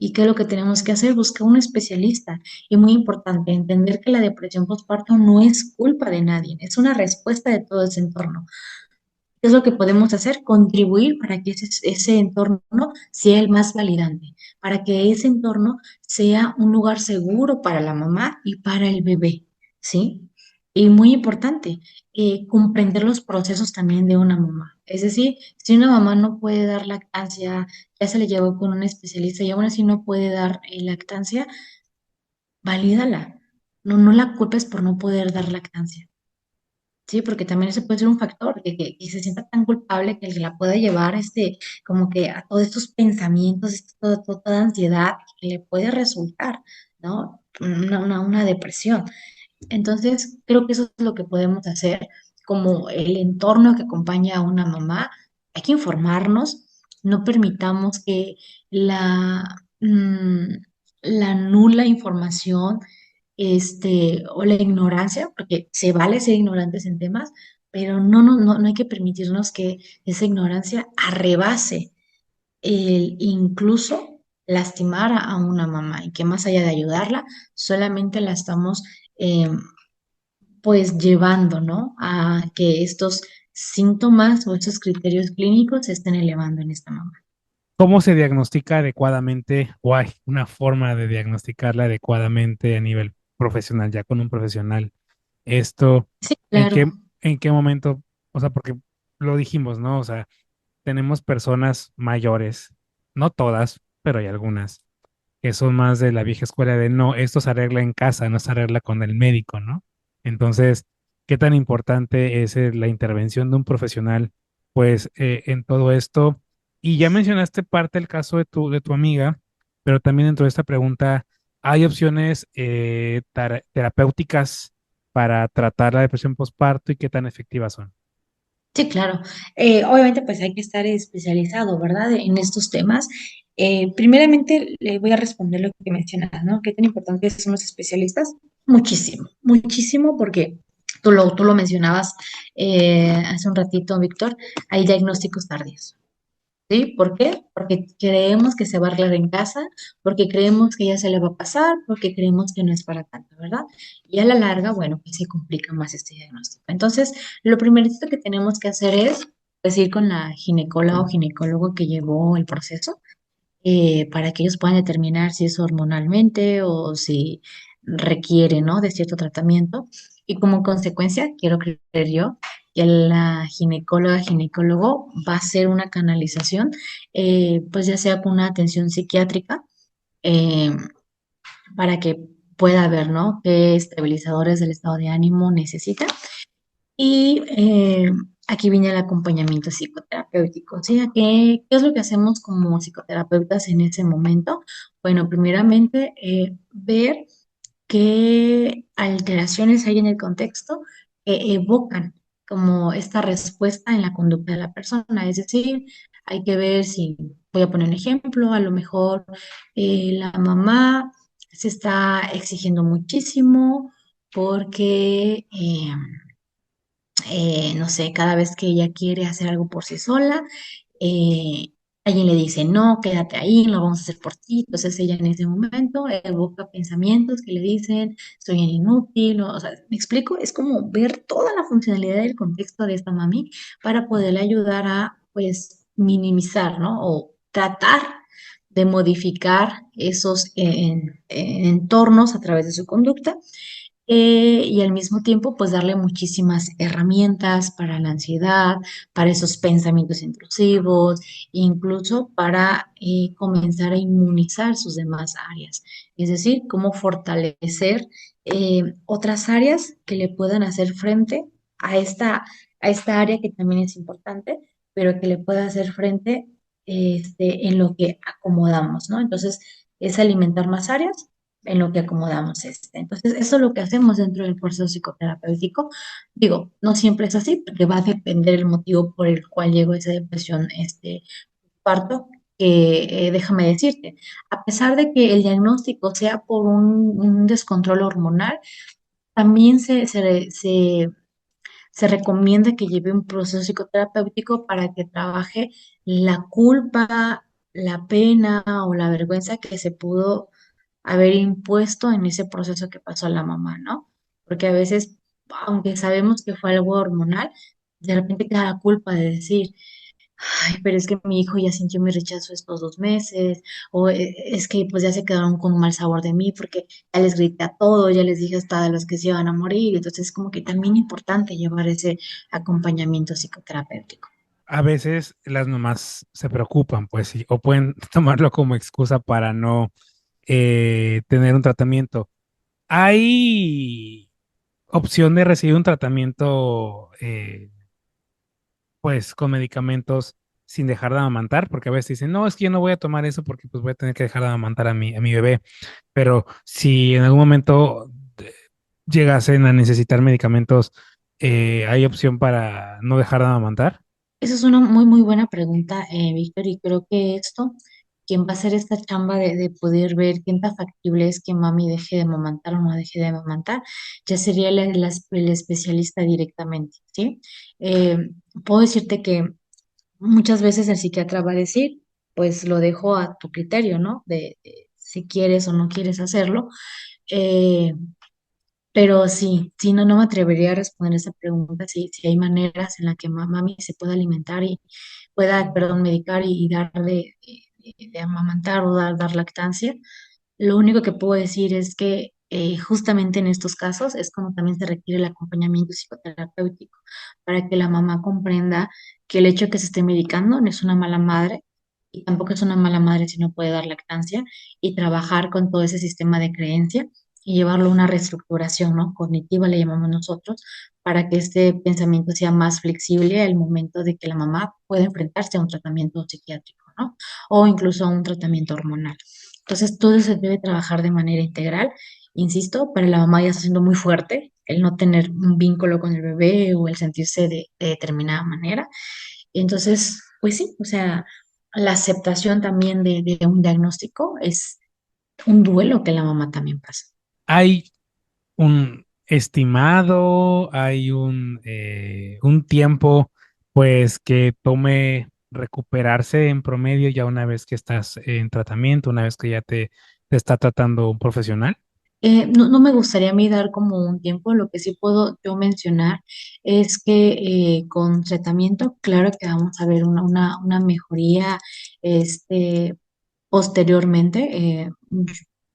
¿Y qué es lo que tenemos que hacer? Buscar un especialista. Y muy importante, entender que la depresión postparto no es culpa de nadie, es una respuesta de todo ese entorno. ¿Qué es lo que podemos hacer? Contribuir para que ese entorno sea el más validante, para que ese entorno sea un lugar seguro para la mamá y para el bebé, ¿sí? Y muy importante, comprender los procesos también de una mamá. Es decir, si una mamá no puede dar lactancia, ya se le llevó con un especialista y aún así no puede dar lactancia, valídala. No, no la culpes por no poder dar lactancia. Sí, porque también ese puede ser un factor, que se sienta tan culpable que el que la pueda llevar como que a todos estos pensamientos, toda ansiedad que le puede resultar, ¿no? Una depresión. Entonces, creo que eso es lo que podemos hacer como el entorno que acompaña a una mamá. Hay que informarnos, no permitamos que la, mm, la nula información o la ignorancia, porque se vale ser ignorantes en temas, pero no hay que permitirnos que esa ignorancia arrebase el incluso lastimar a una mamá y que más allá de ayudarla, solamente la estamos pues llevando, ¿no? A que estos síntomas o estos criterios clínicos se estén elevando en esta mamá. ¿Cómo se diagnostica adecuadamente o hay una forma de diagnosticarla adecuadamente a nivel profesional, ya con un profesional? Esto, Sí, ¿en claro. en qué momento? O sea, porque lo dijimos, ¿no? O sea, tenemos personas mayores, no todas, pero hay algunas, que son más de la vieja escuela de no, esto se arregla en casa, no se arregla con el médico, ¿no? Entonces, ¿qué tan importante es la intervención de un profesional, pues, en todo esto? Y ya mencionaste parte del caso de de tu amiga, pero también dentro de esta pregunta, ¿hay opciones terapéuticas para tratar la depresión postparto y qué tan efectivas son? Sí, claro. Obviamente, pues hay que estar especializado, ¿verdad? En estos temas. Primeramente, le voy a responder lo que mencionas, ¿no? ¿Qué tan importantes son los especialistas? Muchísimo, muchísimo, porque tú lo mencionabas hace un ratito, Víctor, hay diagnósticos tardíos. ¿Sí? ¿Por qué? Porque creemos que se va a arreglar en casa, porque creemos que ya se le va a pasar, porque creemos que no es para tanto, ¿verdad? Y a la larga, bueno, pues se complica más este diagnóstico. Entonces, lo primerito que tenemos que hacer es, pues, ir con la ginecóloga o ginecólogo que llevó el proceso, para que ellos puedan determinar si es hormonalmente o si requiere, ¿no? De cierto tratamiento. Y como consecuencia, quiero creer yo, que la ginecóloga, ginecólogo va a hacer una canalización, pues ya sea con una atención psiquiátrica, eh, para que pueda ver, ¿no? Qué estabilizadores del estado de ánimo necesita y aquí viene el acompañamiento psicoterapéutico, ¿sí? ¿Qué es lo que hacemos como psicoterapeutas en ese momento? Bueno, primeramente, ver qué alteraciones hay en el contexto que evocan como esta respuesta en la conducta de la persona. Es decir, hay que ver si, voy a poner un ejemplo, a lo mejor la mamá se está exigiendo muchísimo porque no sé, cada vez que ella quiere hacer algo por sí sola, eh, alguien le dice, no, quédate ahí, lo vamos a hacer por ti. Entonces ella en ese momento evoca pensamientos que le dicen, soy un inútil, o sea, ¿me explico? Es como ver toda la funcionalidad del contexto de esta mami para poderle ayudar a, pues, minimizar, ¿no? O tratar de modificar esos entornos a través de su conducta, y al mismo tiempo pues darle muchísimas herramientas para la ansiedad, para esos pensamientos intrusivos, incluso para comenzar a inmunizar sus demás áreas. Es decir, cómo fortalecer otras áreas que le puedan hacer frente a a esta área que también es importante, pero que le pueda hacer frente en lo que acomodamos, ¿no? Entonces, es alimentar más áreas en lo que acomodamos este. Entonces, eso es lo que hacemos dentro del proceso psicoterapéutico. Digo, no siempre es así, porque va a depender el motivo por el cual llegó esa depresión, parto, que déjame decirte, a pesar de que el diagnóstico sea por un descontrol hormonal, también se recomienda que lleve un proceso psicoterapéutico para que trabaje la culpa, la pena o la vergüenza que se pudo haber impuesto en ese proceso que pasó a la mamá, ¿no? Porque a veces, aunque sabemos que fue algo hormonal, de repente queda la culpa de decir, ay, pero es que mi hijo ya sintió mi rechazo estos 2 meses, o es que pues ya se quedaron con un mal sabor de mí porque ya les grité a todos, ya les dije hasta de los que se iban a morir, entonces es como que también importante llevar ese acompañamiento psicoterapéutico. A veces las mamás se preocupan, pues, sí, o pueden tomarlo como excusa para no tener un tratamiento. ¿Hay opción de recibir un tratamiento, pues, con medicamentos sin dejar de amamantar? Porque a veces dicen, no, es que yo no voy a tomar eso porque pues voy a tener que dejar de amamantar a mi bebé. Pero si en algún momento llegasen a necesitar medicamentos, ¿hay opción para no dejar de amamantar? Esa es una muy, muy buena pregunta, Víctor, y creo que esto, quien va a hacer esta chamba de poder ver qué tan factible es que mami deje de amamantar o no deje de amamantar, ya sería el especialista directamente, ¿sí? Eh, Puedo decirte que muchas veces el psiquiatra va a decir, pues lo dejo a tu criterio, ¿no? De si quieres o no quieres hacerlo. Eh, pero sí, sí, no, no me atrevería a responder esa pregunta, si hay maneras en las que mami se pueda alimentar y pueda, perdón, medicar y dar de amamantar o dar lactancia. Lo único que puedo decir es que justamente en estos casos es como también se requiere el acompañamiento psicoterapéutico para que la mamá comprenda que el hecho de que se esté medicando no es una mala madre y tampoco es una mala madre si no puede dar lactancia y trabajar con todo ese sistema de creencia y llevarlo a una reestructuración, ¿no? Cognitiva le llamamos nosotros, para que este pensamiento sea más flexible al momento de que la mamá pueda enfrentarse a un tratamiento psiquiátrico, ¿no? O incluso a un tratamiento hormonal. Entonces, todo se debe trabajar de manera integral. Insisto, para la mamá ya está siendo muy fuerte el no tener un vínculo con el bebé o el sentirse de determinada manera. Entonces, pues sí, o sea, la aceptación también de un diagnóstico es un duelo que la mamá también pasa. ¿Hay un estimado, hay un tiempo, pues, que tome recuperarse en promedio ya una vez que estás en tratamiento, una vez que ya te está tratando un profesional? No, no me gustaría a mí dar como un tiempo, lo que sí puedo yo mencionar es que con tratamiento, claro que vamos a ver una mejoría posteriormente.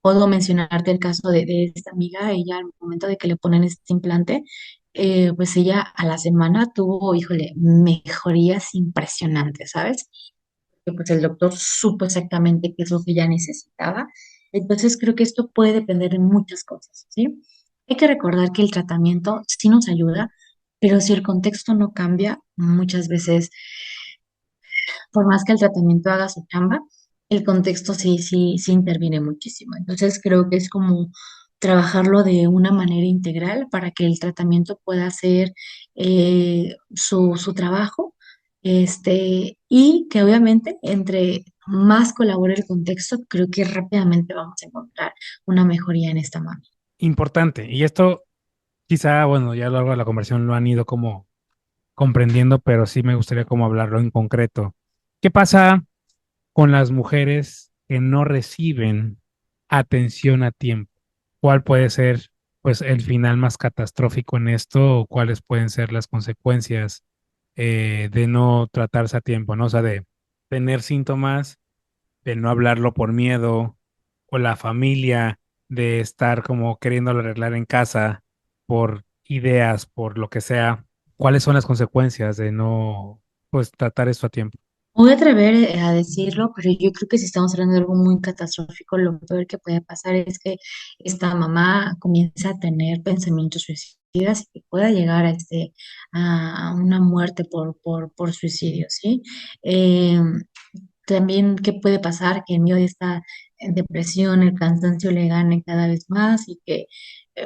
Puedo mencionarte el caso de esta amiga, ella al momento de que le ponen este implante, pues ella a la semana tuvo, híjole, mejorías impresionantes, ¿sabes? Que pues el doctor supo exactamente qué es lo que ella necesitaba. Entonces creo que esto puede depender de muchas cosas, ¿sí? Hay que recordar que el tratamiento sí nos ayuda, pero si el contexto no cambia, muchas veces, por más que el tratamiento haga su chamba, el contexto sí interviene muchísimo. Entonces creo que es como trabajarlo de una manera integral para que el tratamiento pueda hacer su trabajo, y que obviamente entre más colabore el contexto, creo que rápidamente vamos a encontrar una mejoría en esta mami. Importante. Y esto quizá, bueno, ya a lo largo de la conversación lo han ido como comprendiendo, pero sí me gustaría como hablarlo en concreto. ¿Qué pasa con las mujeres que no reciben atención a tiempo? ¿Cuál puede ser, pues, el final más catastrófico en esto o cuáles pueden ser las consecuencias de no tratarse a tiempo, ¿no? O sea, de tener síntomas, de no hablarlo por miedo, o la familia de estar como queriéndolo arreglar en casa por ideas, por lo que sea. ¿Cuáles son las consecuencias de no, pues, tratar esto a tiempo? Me voy a atrever a decirlo, pero yo creo que si estamos hablando de algo muy catastrófico, lo peor que puede pasar es que esta mamá comience a tener pensamientos suicidas y que pueda llegar a una muerte por suicidio, ¿sí? Eh, También, ¿qué puede pasar? Que en medio de esta depresión, el cansancio le gane cada vez más y que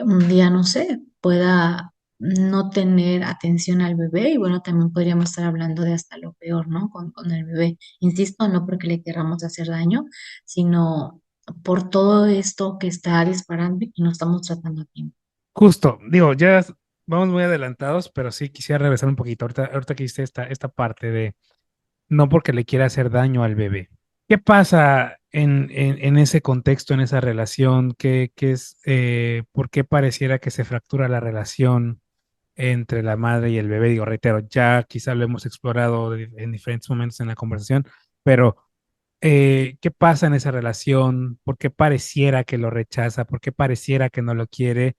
un día, no sé, pueda no tener atención al bebé y bueno, también podríamos estar hablando de hasta lo peor, ¿no? Con el bebé. Insisto, no porque le queramos hacer daño, sino por todo esto que está disparando y no estamos tratando a tiempo. Justo, digo, ya vamos muy adelantados, pero sí quisiera regresar un poquito. Ahorita que hiciste esta parte de no porque le quiera hacer daño al bebé. ¿Qué pasa en ese contexto, en esa relación? ¿Qué es, por qué pareciera que se fractura la relación entre la madre y el bebé? Digo, reitero, ya quizá lo hemos explorado en diferentes momentos en la conversación, pero ¿qué pasa en esa relación? ¿Por qué pareciera que lo rechaza? ¿Por qué pareciera que no lo quiere?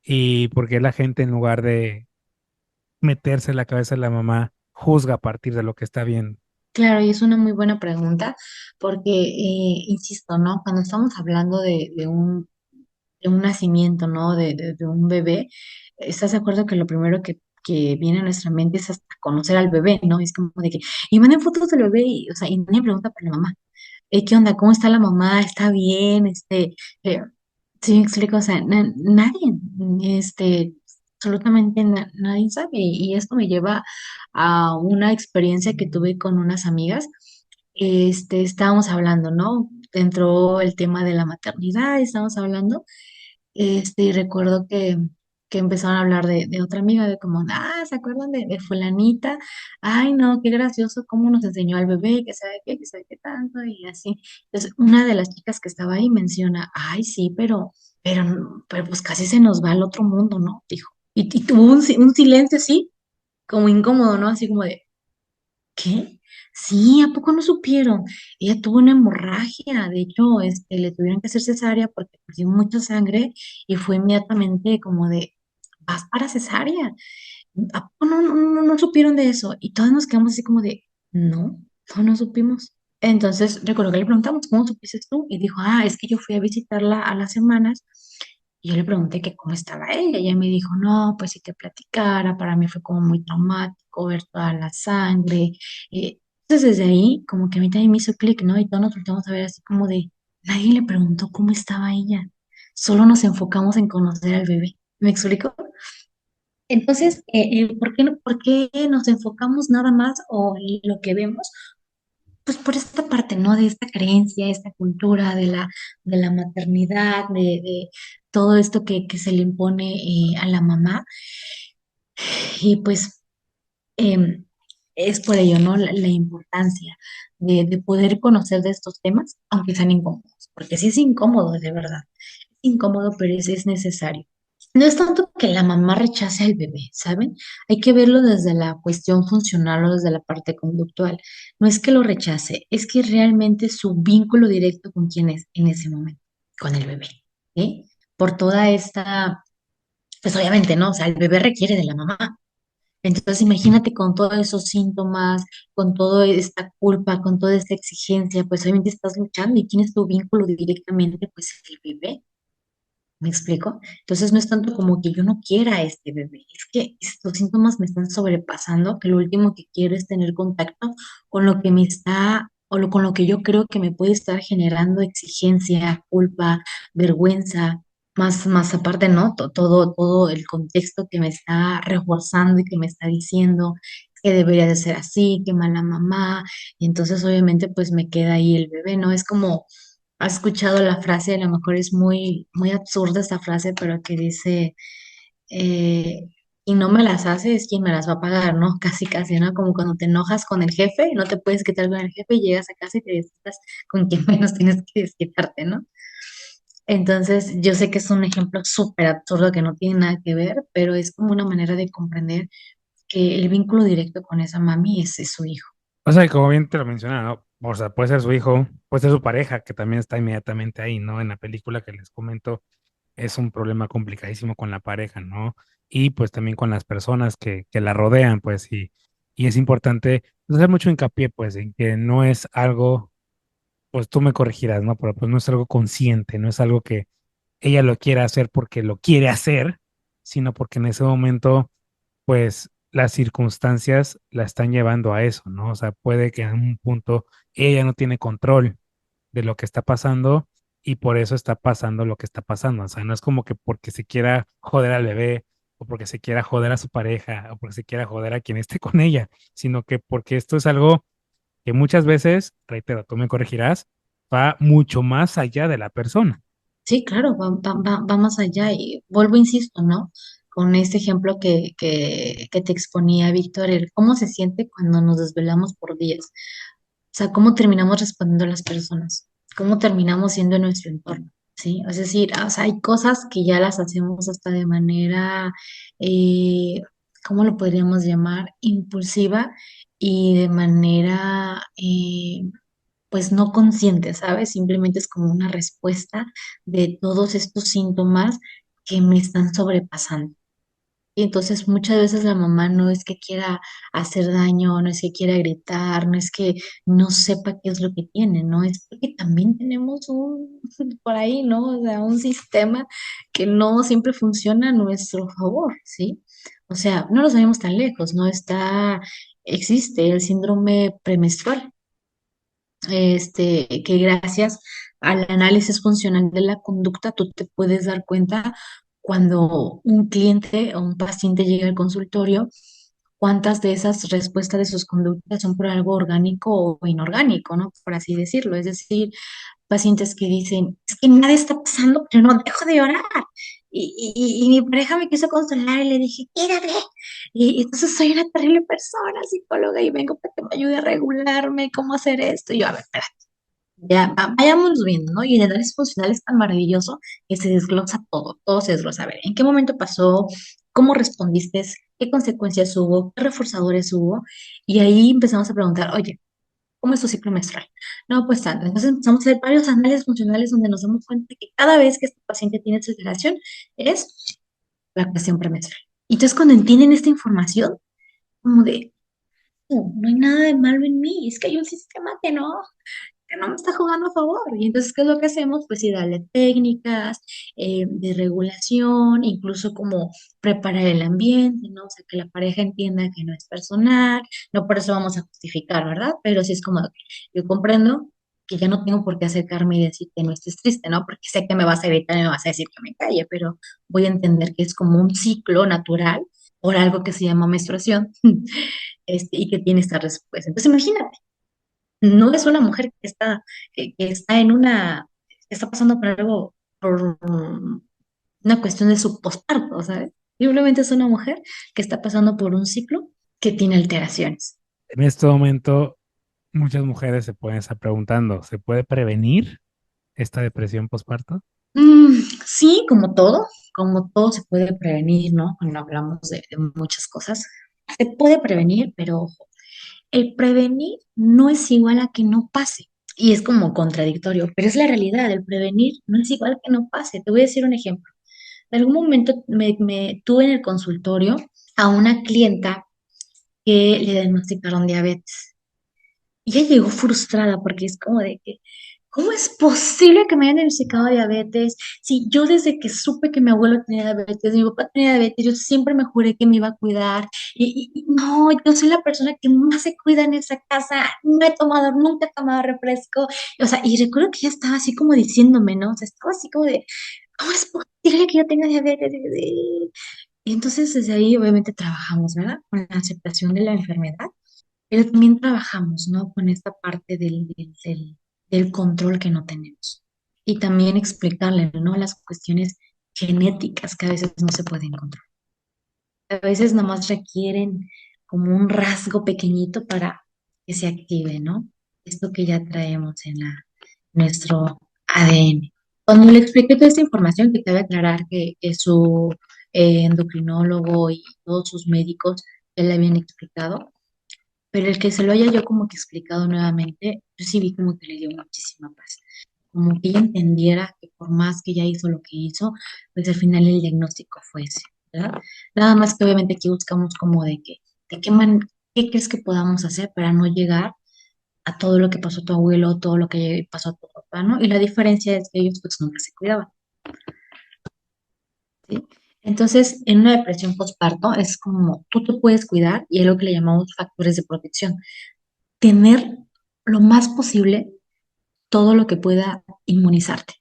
¿Y por qué la gente en lugar de meterse en la cabeza de la mamá juzga a partir de lo que está viendo? Claro, y es una muy buena pregunta porque, insisto, ¿no? Cuando estamos hablando de un nacimiento, ¿no? De un bebé, ¿estás de acuerdo que lo primero que viene a nuestra mente es hasta conocer al bebé, ¿no? Es como de que, y manden fotos del bebé, y, o sea, y nadie pregunta por la mamá. ¿Qué onda? ¿Cómo está la mamá? ¿Está bien? Eh, sí, me explico, o sea, nadie, absolutamente nadie sabe. Y esto me lleva a una experiencia que tuve con unas amigas. Estábamos hablando, ¿no? Entró el tema de la maternidad, estábamos hablando. Y recuerdo que empezaron a hablar de otra amiga, de como, ¿se acuerdan de fulanita? Ay, no, qué gracioso cómo nos enseñó al bebé, que sabe qué tanto, y así. Entonces, una de las chicas que estaba ahí menciona, ay, sí, pero pues casi se nos va al otro mundo, ¿no? Dijo. Y tuvo un silencio así, como incómodo, ¿no? Así como de, ¿qué? Sí, ¿a poco no supieron? Ella tuvo una hemorragia, de hecho, le tuvieron que hacer cesárea porque perdió mucha sangre y fue inmediatamente como de, vas para cesárea. ¿A poco no supieron de eso? Y todos nos quedamos así como de, no, no supimos. Entonces, recuerdo que le preguntamos, ¿cómo supiste tú? Y dijo, es que yo fui a visitarla a las semanas y yo le pregunté que cómo estaba ella. Y ella me dijo, no, pues sí que platicara, para mí fue como muy traumático ver toda la sangre. Entonces, desde ahí, como que a mí también me hizo clic, ¿no? Y todos nos volteamos a ver así como de, nadie le preguntó cómo estaba ella. Solo nos enfocamos en conocer al bebé. ¿Me explico? Entonces, por qué nos enfocamos nada más o en lo que vemos? Pues por esta parte, ¿no? De esta creencia, esta cultura de la maternidad, de todo esto que se le impone a la mamá. Y pues em, es por ello, ¿no? La importancia de poder conocer de estos temas, aunque sean incómodos, porque sí es incómodo, de verdad. Es incómodo, pero es necesario. No es tanto que la mamá rechace al bebé, ¿saben? Hay que verlo desde la cuestión funcional o desde la parte conductual. No es que lo rechace, es que realmente su vínculo directo con quién es en ese momento, con el bebé, ¿sí? Por toda esta, pues obviamente, ¿no? O sea, el bebé requiere de la mamá. Entonces, imagínate con todos esos síntomas, con toda esta culpa, con toda esta exigencia, pues obviamente estás luchando y tienes tu vínculo directamente, pues el bebé. ¿Me explico? Entonces no es tanto como que yo no quiera a este bebé, es que estos síntomas me están sobrepasando, que lo último que quiero es tener contacto con lo que me está, con lo que yo creo que me puede estar generando exigencia, culpa, vergüenza, más aparte, ¿no? Todo el contexto que me está reforzando y que me está diciendo que debería de ser así, que mala mamá, y entonces obviamente pues me queda ahí el bebé, ¿no? Es como ¿has escuchado la frase? A lo mejor es muy absurda esta frase, pero que dice, eh, y no me las hace, es quien me las va a pagar, ¿no? Casi, casi, ¿no? Como cuando te enojas con el jefe, no te puedes quitar con el jefe y llegas a casa y te desquitas con quien menos tienes que desquitarte, ¿no? Entonces, yo sé que es un ejemplo súper absurdo que no tiene nada que ver, pero es como una manera de comprender que el vínculo directo con esa mami es su hijo. O sea, y como bien te lo mencionaba, ¿no? O sea, puede ser su hijo, puede ser su pareja, que también está inmediatamente ahí, ¿no? En la película que les comento, es un problema complicadísimo con la pareja, ¿no? Y pues también con las personas que la rodean, pues, y es importante hacer mucho hincapié, pues, en que no es algo, pues tú me corregirás, ¿no? Pero pues no es algo consciente, no es algo que ella lo quiera hacer porque lo quiere hacer, sino porque en ese momento pues las circunstancias la están llevando a eso, ¿no? O sea, puede que en un punto ella no tiene control de lo que está pasando y por eso está pasando lo que está pasando. O sea, no es como que porque se quiera joder al bebé o porque se quiera joder a su pareja o porque se quiera joder a quien esté con ella, sino que porque esto es algo que muchas veces, reitero, tú me corregirás, va mucho más allá de la persona. Sí, claro, va más allá y vuelvo, insisto, ¿no? Con este ejemplo que te exponía Víctor, el cómo se siente cuando nos desvelamos por días. sea, cómo terminamos respondiendo a las personas, cómo terminamos siendo en nuestro entorno, ¿sí? Es decir, o sea, hay cosas que ya las hacemos hasta de manera, eh, ¿cómo lo podríamos llamar? Impulsiva y de manera, pues no consciente, ¿sabes? Simplemente es como una respuesta de todos estos síntomas que me están sobrepasando. Y entonces muchas veces la mamá no es que quiera hacer daño, no es que quiera gritar, no es que no sepa qué es lo que tiene, ¿no? Es porque también tenemos un, por ahí, ¿no? O sea, un sistema que no siempre funciona a nuestro favor, ¿sí? O sea, no nos vayamos tan lejos, ¿no? Existe el síndrome premenstrual, que gracias al análisis funcional de la conducta tú te puedes dar cuenta cuando un cliente o un paciente llega al consultorio, cuántas de esas respuestas de sus conductas son por algo orgánico o inorgánico, ¿no? Por así decirlo. Es decir, pacientes que dicen, es que nada está pasando, pero no dejo de llorar. Y mi pareja me quiso consolar y le dije, quédate. Y entonces soy una terrible persona, psicóloga, y vengo para que me ayude a regularme, cómo hacer esto. Y yo, a ver, espera, ya, vayamos viendo, ¿no? Y el análisis funcional es tan maravilloso que se desglosa todo, todo se desglosa. A ver, ¿en qué momento pasó? ¿Cómo respondiste? ¿Qué consecuencias hubo? ¿Qué reforzadores hubo? Y ahí empezamos a preguntar, oye, ¿cómo es tu ciclo menstrual? No, pues tanto. Entonces empezamos a hacer varios análisis funcionales donde nos damos cuenta que cada vez que este paciente tiene esta alteración es la cuestión premenstrual. Y entonces cuando entienden esta información, como de, "Oh, no hay nada de malo en mí, es que hay un sistema que no me está jugando a favor". Y entonces, ¿qué es lo que hacemos? Pues sí, darle técnicas de regulación, incluso como preparar el ambiente, ¿no? O sea, que la pareja entienda que no es personal, no por eso vamos a justificar, ¿verdad? Pero sí es como, ok, yo comprendo que ya no tengo por qué acercarme y decir que no estés triste, ¿no? Porque sé que me vas a evitar y me vas a decir que me calle, pero voy a entender que es como un ciclo natural por algo que se llama menstruación, y que tiene esta respuesta. Entonces, imagínate, no es una mujer que está que está pasando por algo, por una cuestión de su posparto, ¿sabes? Simplemente es una mujer que está pasando por un ciclo que tiene alteraciones. En este momento, muchas mujeres se pueden estar preguntando, ¿se puede prevenir esta depresión postparto? Mm, sí, como todo se puede prevenir, ¿no? Cuando hablamos de muchas cosas, se puede prevenir, pero ojo, el prevenir no es igual a que no pase. Y es como contradictorio, pero es la realidad. El prevenir no es igual que no pase. Te voy a decir un ejemplo. En algún momento me tuve en el consultorio a una clienta que le diagnosticaron diabetes. Y ella llegó frustrada porque es como de que, ¿cómo es posible que me hayan diagnosticado diabetes? Si yo desde que supe que mi abuelo tenía diabetes, mi papá tenía diabetes, yo siempre me juré que me iba a cuidar. Y no, yo soy la persona que más se cuida en esa casa. No he tomado, nunca he tomado refresco. O sea, y recuerdo que ella estaba así como diciéndome, ¿no? O sea, estaba así como de, ¿cómo es posible que yo tenga diabetes? Y entonces desde ahí obviamente trabajamos, ¿verdad? Con la aceptación de la enfermedad, pero también trabajamos, ¿no? Con esta parte del control que no tenemos. Y también explicarle, ¿no? Las cuestiones genéticas que a veces no se pueden controlar. A veces nomás requieren como un rasgo pequeñito para que se active, ¿no? Esto que ya traemos en nuestro ADN. Cuando le expliqué toda esta información, que cabe aclarar que su endocrinólogo y todos sus médicos ya le habían explicado, pero el que se lo haya yo como que explicado nuevamente, yo sí vi como que le dio muchísima paz. Como que ella entendiera que por más que ella hizo lo que hizo, pues al final el diagnóstico fue ese, ¿verdad? Nada más que obviamente aquí buscamos como de qué qué crees que podamos hacer para no llegar a todo lo que pasó a tu abuelo, todo lo que pasó a tu papá, ¿no? Y la diferencia es que ellos pues nunca se cuidaban, ¿sí? Entonces, en una depresión postparto es como tú te puedes cuidar y es lo que le llamamos factores de protección. Tener lo más posible todo lo que pueda inmunizarte.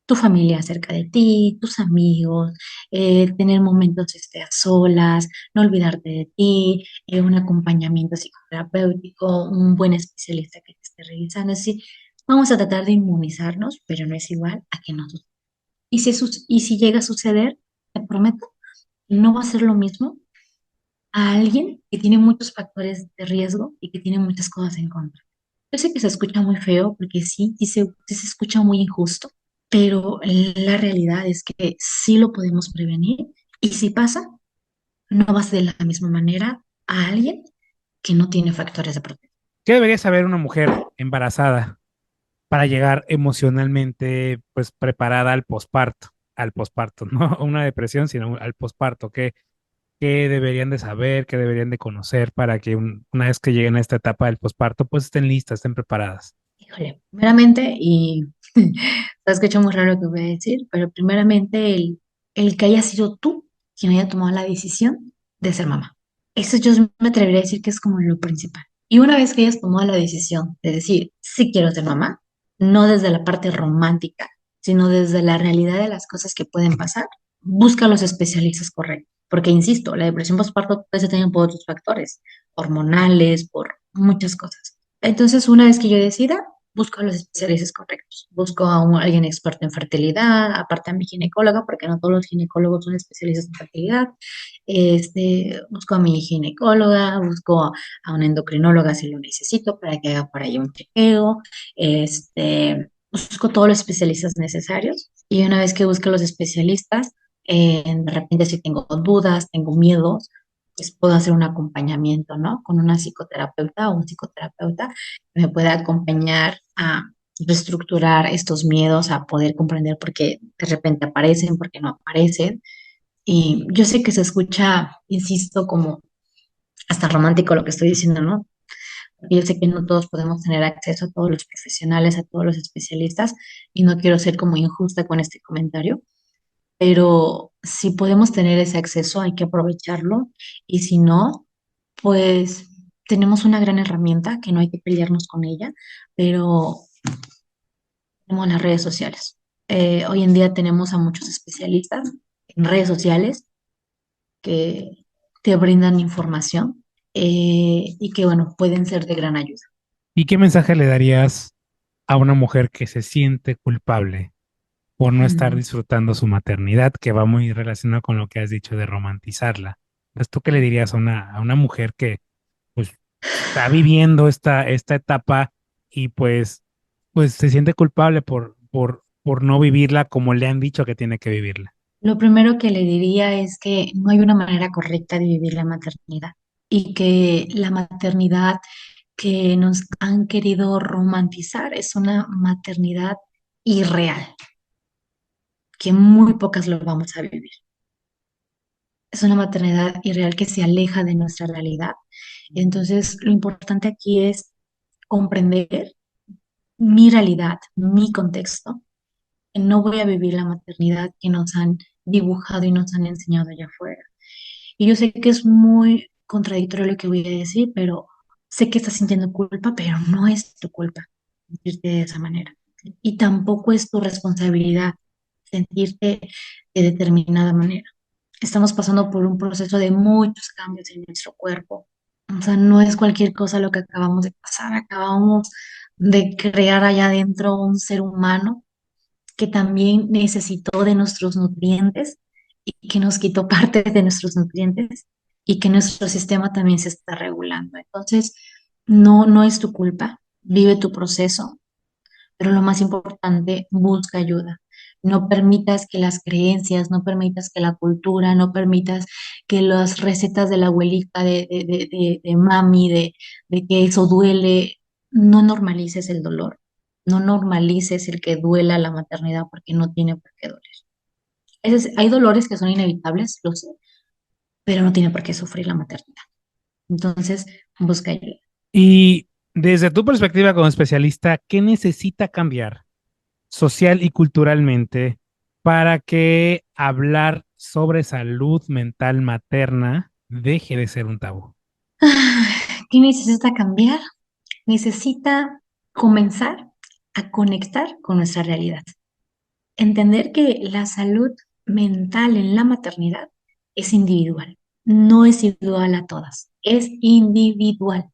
Tu familia cerca de ti, tus amigos, tener momentos a solas, no olvidarte de ti, un acompañamiento psicoterapéutico, un buen especialista que te esté revisando. Es decir, vamos a tratar de inmunizarnos, pero no es igual a que no suceda. Y si llega a suceder, te prometo, no va a ser lo mismo a alguien que tiene muchos factores de riesgo y que tiene muchas cosas en contra. Yo sé que se escucha muy feo porque sí se escucha muy injusto, pero la realidad es que sí lo podemos prevenir y si pasa, no va a ser de la misma manera a alguien que no tiene factores de protección. ¿Qué debería saber una mujer embarazada para llegar emocionalmente pues preparada al posparto, no una depresión, sino al posparto? ¿Qué deberían de saber, qué deberían de conocer para que una vez que lleguen a esta etapa del posparto, pues estén listas, estén preparadas? Híjole, primeramente, y se escucha muy raro lo que voy a decir, pero primeramente el que haya sido tú quien haya tomado la decisión de ser mamá. Eso yo me atrevería a decir que es como lo principal. Y una vez que hayas tomado la decisión de decir, sí quiero ser mamá, no desde la parte romántica, sino desde la realidad de las cosas que pueden pasar, busca a los especialistas correctos. Porque, insisto, la depresión postparto puede ser también por otros factores, hormonales, por muchas cosas. Entonces, una vez que yo decida, busco a los especialistas correctos. Busco a alguien experto en fertilidad, aparte a mi ginecóloga, porque no todos los ginecólogos son especialistas en fertilidad. Busco a mi ginecóloga, busco a una endocrinóloga si lo necesito para que haga por ahí un chequeo. Busco todos los especialistas necesarios y una vez que busque los especialistas, de repente si tengo dudas, tengo miedos, pues puedo hacer un acompañamiento, ¿no? Con una psicoterapeuta o un psicoterapeuta que me pueda acompañar a reestructurar estos miedos, a poder comprender por qué de repente aparecen, por qué no aparecen. Y yo sé que se escucha, insisto, como hasta romántico lo que estoy diciendo, ¿no? Porque yo sé que no todos podemos tener acceso a todos los profesionales, a todos los especialistas, y no quiero ser como injusta con este comentario, pero si podemos tener ese acceso, hay que aprovecharlo, y si no, pues tenemos una gran herramienta que no hay que pelearnos con ella, pero tenemos las redes sociales. Hoy en día tenemos a muchos especialistas en redes sociales que te brindan información y que, bueno, pueden ser de gran ayuda. ¿Y qué mensaje le darías a una mujer que se siente culpable por no estar Mm. disfrutando su maternidad, que va muy relacionado con lo que has dicho de romantizarla? Entonces, ¿tú qué le dirías a una mujer que pues está viviendo esta etapa y pues se siente culpable por no vivirla como le han dicho que tiene que vivirla? Lo primero que le diría es que no hay una manera correcta de vivir la maternidad y que la maternidad que nos han querido romantizar es una maternidad irreal, que muy pocas lo vamos a vivir. Es una maternidad irreal que se aleja de nuestra realidad. Entonces, lo importante aquí es comprender mi realidad, mi contexto. No voy a vivir la maternidad que nos han dibujado y nos han enseñado allá afuera. Y yo sé que es muy contradictorio lo que voy a decir, pero sé que estás sintiendo culpa, pero no es tu culpa sentirte de esa manera. Y tampoco es tu responsabilidad sentirte de determinada manera. Estamos pasando por un proceso de muchos cambios en nuestro cuerpo. O sea, no es cualquier cosa lo que acabamos de pasar. Acabamos de crear allá adentro un ser humano que también necesitó de nuestros nutrientes y que nos quitó parte de nuestros nutrientes y que nuestro sistema también se está regulando. Entonces, no es tu culpa, vive tu proceso, pero lo más importante, busca ayuda. No permitas que las creencias, no permitas que la cultura, no permitas que las recetas de la abuelita, de mami, de que eso duele, no normalices el dolor, no normalices el que duela la maternidad porque no tiene por qué doler. Hay dolores que son inevitables, lo sé, pero no tiene por qué sufrir la maternidad. Entonces, busca ayuda. Y desde tu perspectiva como especialista, ¿qué necesita cambiar social y culturalmente para que hablar sobre salud mental materna deje de ser un tabú? ¿Qué necesita cambiar? Necesita comenzar a conectar con nuestra realidad. Entender que la salud mental en la maternidad es individual, no es igual a todas, es individual.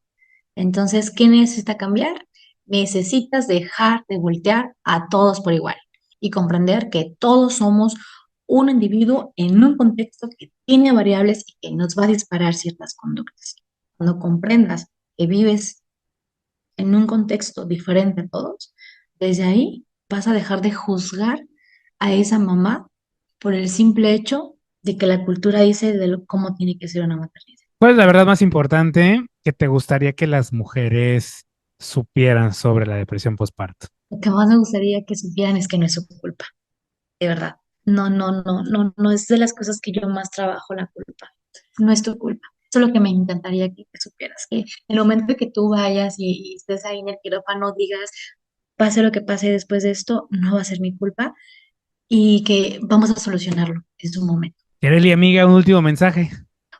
Entonces, ¿qué necesita cambiar? Necesitas dejar de voltear a todos por igual y comprender que todos somos un individuo en un contexto que tiene variables y que nos va a disparar ciertas conductas. Cuando comprendas que vives en un contexto diferente a todos, desde ahí vas a dejar de juzgar a esa mamá por el simple hecho de que la cultura dice cómo tiene que ser una maternidad. ¿Cuál es la verdad más importante que te gustaría que las mujeres supieran sobre la depresión postparto? Lo que más me gustaría que supieran es que no es su culpa, de verdad. No, no, no, no, no es de las cosas que yo más trabajo la culpa. No es tu culpa. Eso es lo que me encantaría que supieras, que en el momento que tú vayas y estés ahí en el quirófano, digas, pase lo que pase después de esto, no va a ser mi culpa y que vamos a solucionarlo en su momento. Yareli, amiga, un último mensaje.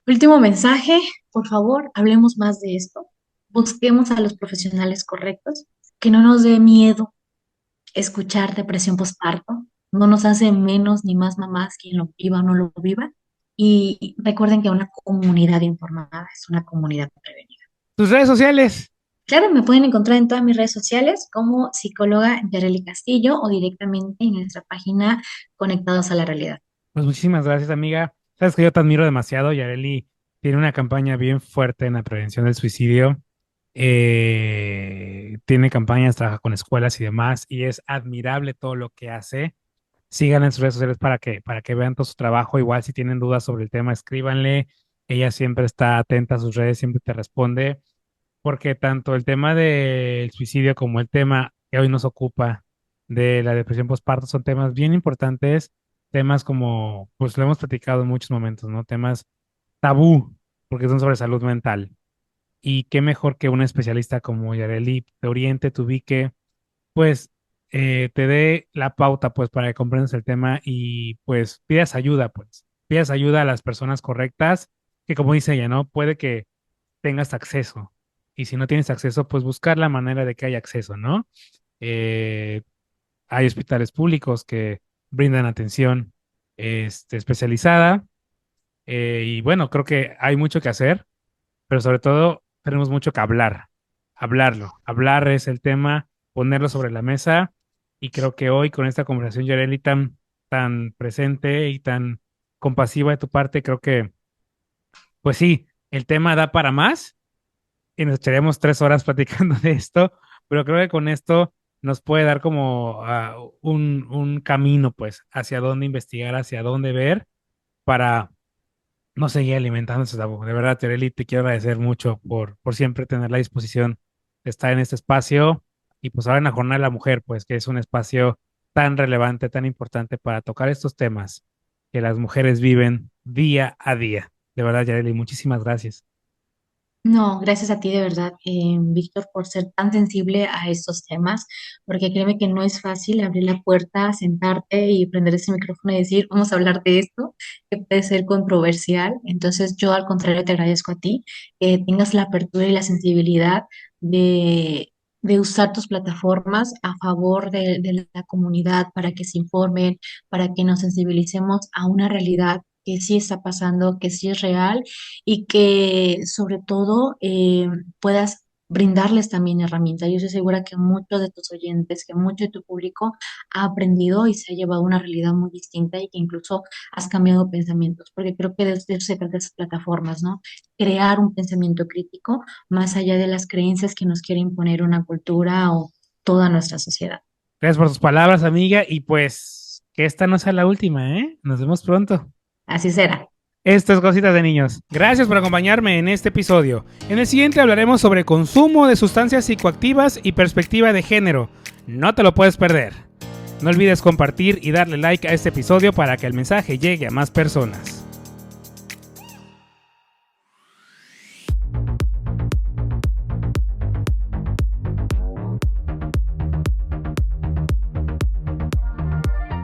Último mensaje, por favor, hablemos más de esto. Busquemos a los profesionales correctos, que no nos dé miedo escuchar depresión postparto. No nos hace menos ni más mamás quien lo viva o no lo viva. Y recuerden que una comunidad informada es una comunidad prevenida. Tus redes sociales. Claro, me pueden encontrar en todas mis redes sociales como psicóloga Yareli Castillo o directamente en nuestra página Conectados a la Realidad. Pues muchísimas gracias, amiga. Sabes que yo te admiro demasiado. Yareli tiene una campaña bien fuerte en la prevención del suicidio. Tiene campañas, trabaja con escuelas y demás, y es admirable todo lo que hace. Sigan en sus redes sociales para que vean todo su trabajo. Igual si tienen dudas sobre el tema, escríbanle. Ella siempre está atenta a sus redes, siempre te responde, porque tanto el tema del suicidio como el tema que hoy nos ocupa de la depresión postparto son temas bien importantes, temas como, pues lo hemos platicado en muchos momentos, ¿no? Temas tabú, porque son sobre salud mental. Y qué mejor que un especialista como Yareli te oriente, te ubique, pues te dé la pauta, pues, para que comprendas el tema y pues pidas ayuda, pues. Pidas ayuda a las personas correctas, que como dice ella, ¿no? Puede que tengas acceso. Y si no tienes acceso, pues buscar la manera de que haya acceso, ¿no? Eh, Hay hospitales públicos que brindan atención especializada. Y bueno, creo que hay mucho que hacer, pero sobre todo tenemos mucho que hablar. Hablarlo. Hablar es el tema, ponerlo sobre la mesa. Y creo que hoy con esta conversación, Yareli, tan presente y tan compasiva de tu parte, creo que, pues sí, el tema da para más y nos echaríamos 3 horas platicando de esto, pero creo que con esto nos puede dar como un camino, pues, hacia dónde investigar, hacia dónde ver, para no seguir alimentando ese tabú. De verdad, Tereli, te quiero agradecer mucho por siempre tener la disposición de estar en este espacio y pues ahora en la Jornada de la Mujer, pues, que es un espacio tan relevante, tan importante para tocar estos temas que las mujeres viven día a día. De verdad, Yareli, muchísimas gracias. No, gracias a ti de verdad, Víctor, por ser tan sensible a estos temas, porque créeme que no es fácil abrir la puerta, sentarte y prender ese micrófono y decir, vamos a hablar de esto, que puede ser controversial. Entonces, yo al contrario te agradezco a ti que tengas la apertura y la sensibilidad de, de usar tus plataformas a favor de la comunidad para que se informen, para que nos sensibilicemos a una realidad que sí está pasando, que sí es real y que sobre todo puedas brindarles también herramientas. Yo estoy segura que muchos de tus oyentes, que mucho de tu público ha aprendido y se ha llevado a una realidad muy distinta y que incluso has cambiado pensamientos, porque creo que de eso se trata de esas plataformas, ¿no? Crear un pensamiento crítico más allá de las creencias que nos quiere imponer una cultura o toda nuestra sociedad. Gracias por tus palabras, amiga, y pues que esta no sea la última, ¿eh? Nos vemos pronto. Así será. Esto es Cositas de Niños. Gracias por acompañarme en este episodio. En el siguiente hablaremos sobre consumo de sustancias psicoactivas y perspectiva de género. No te lo puedes perder. No olvides compartir y darle like a este episodio para que el mensaje llegue a más personas.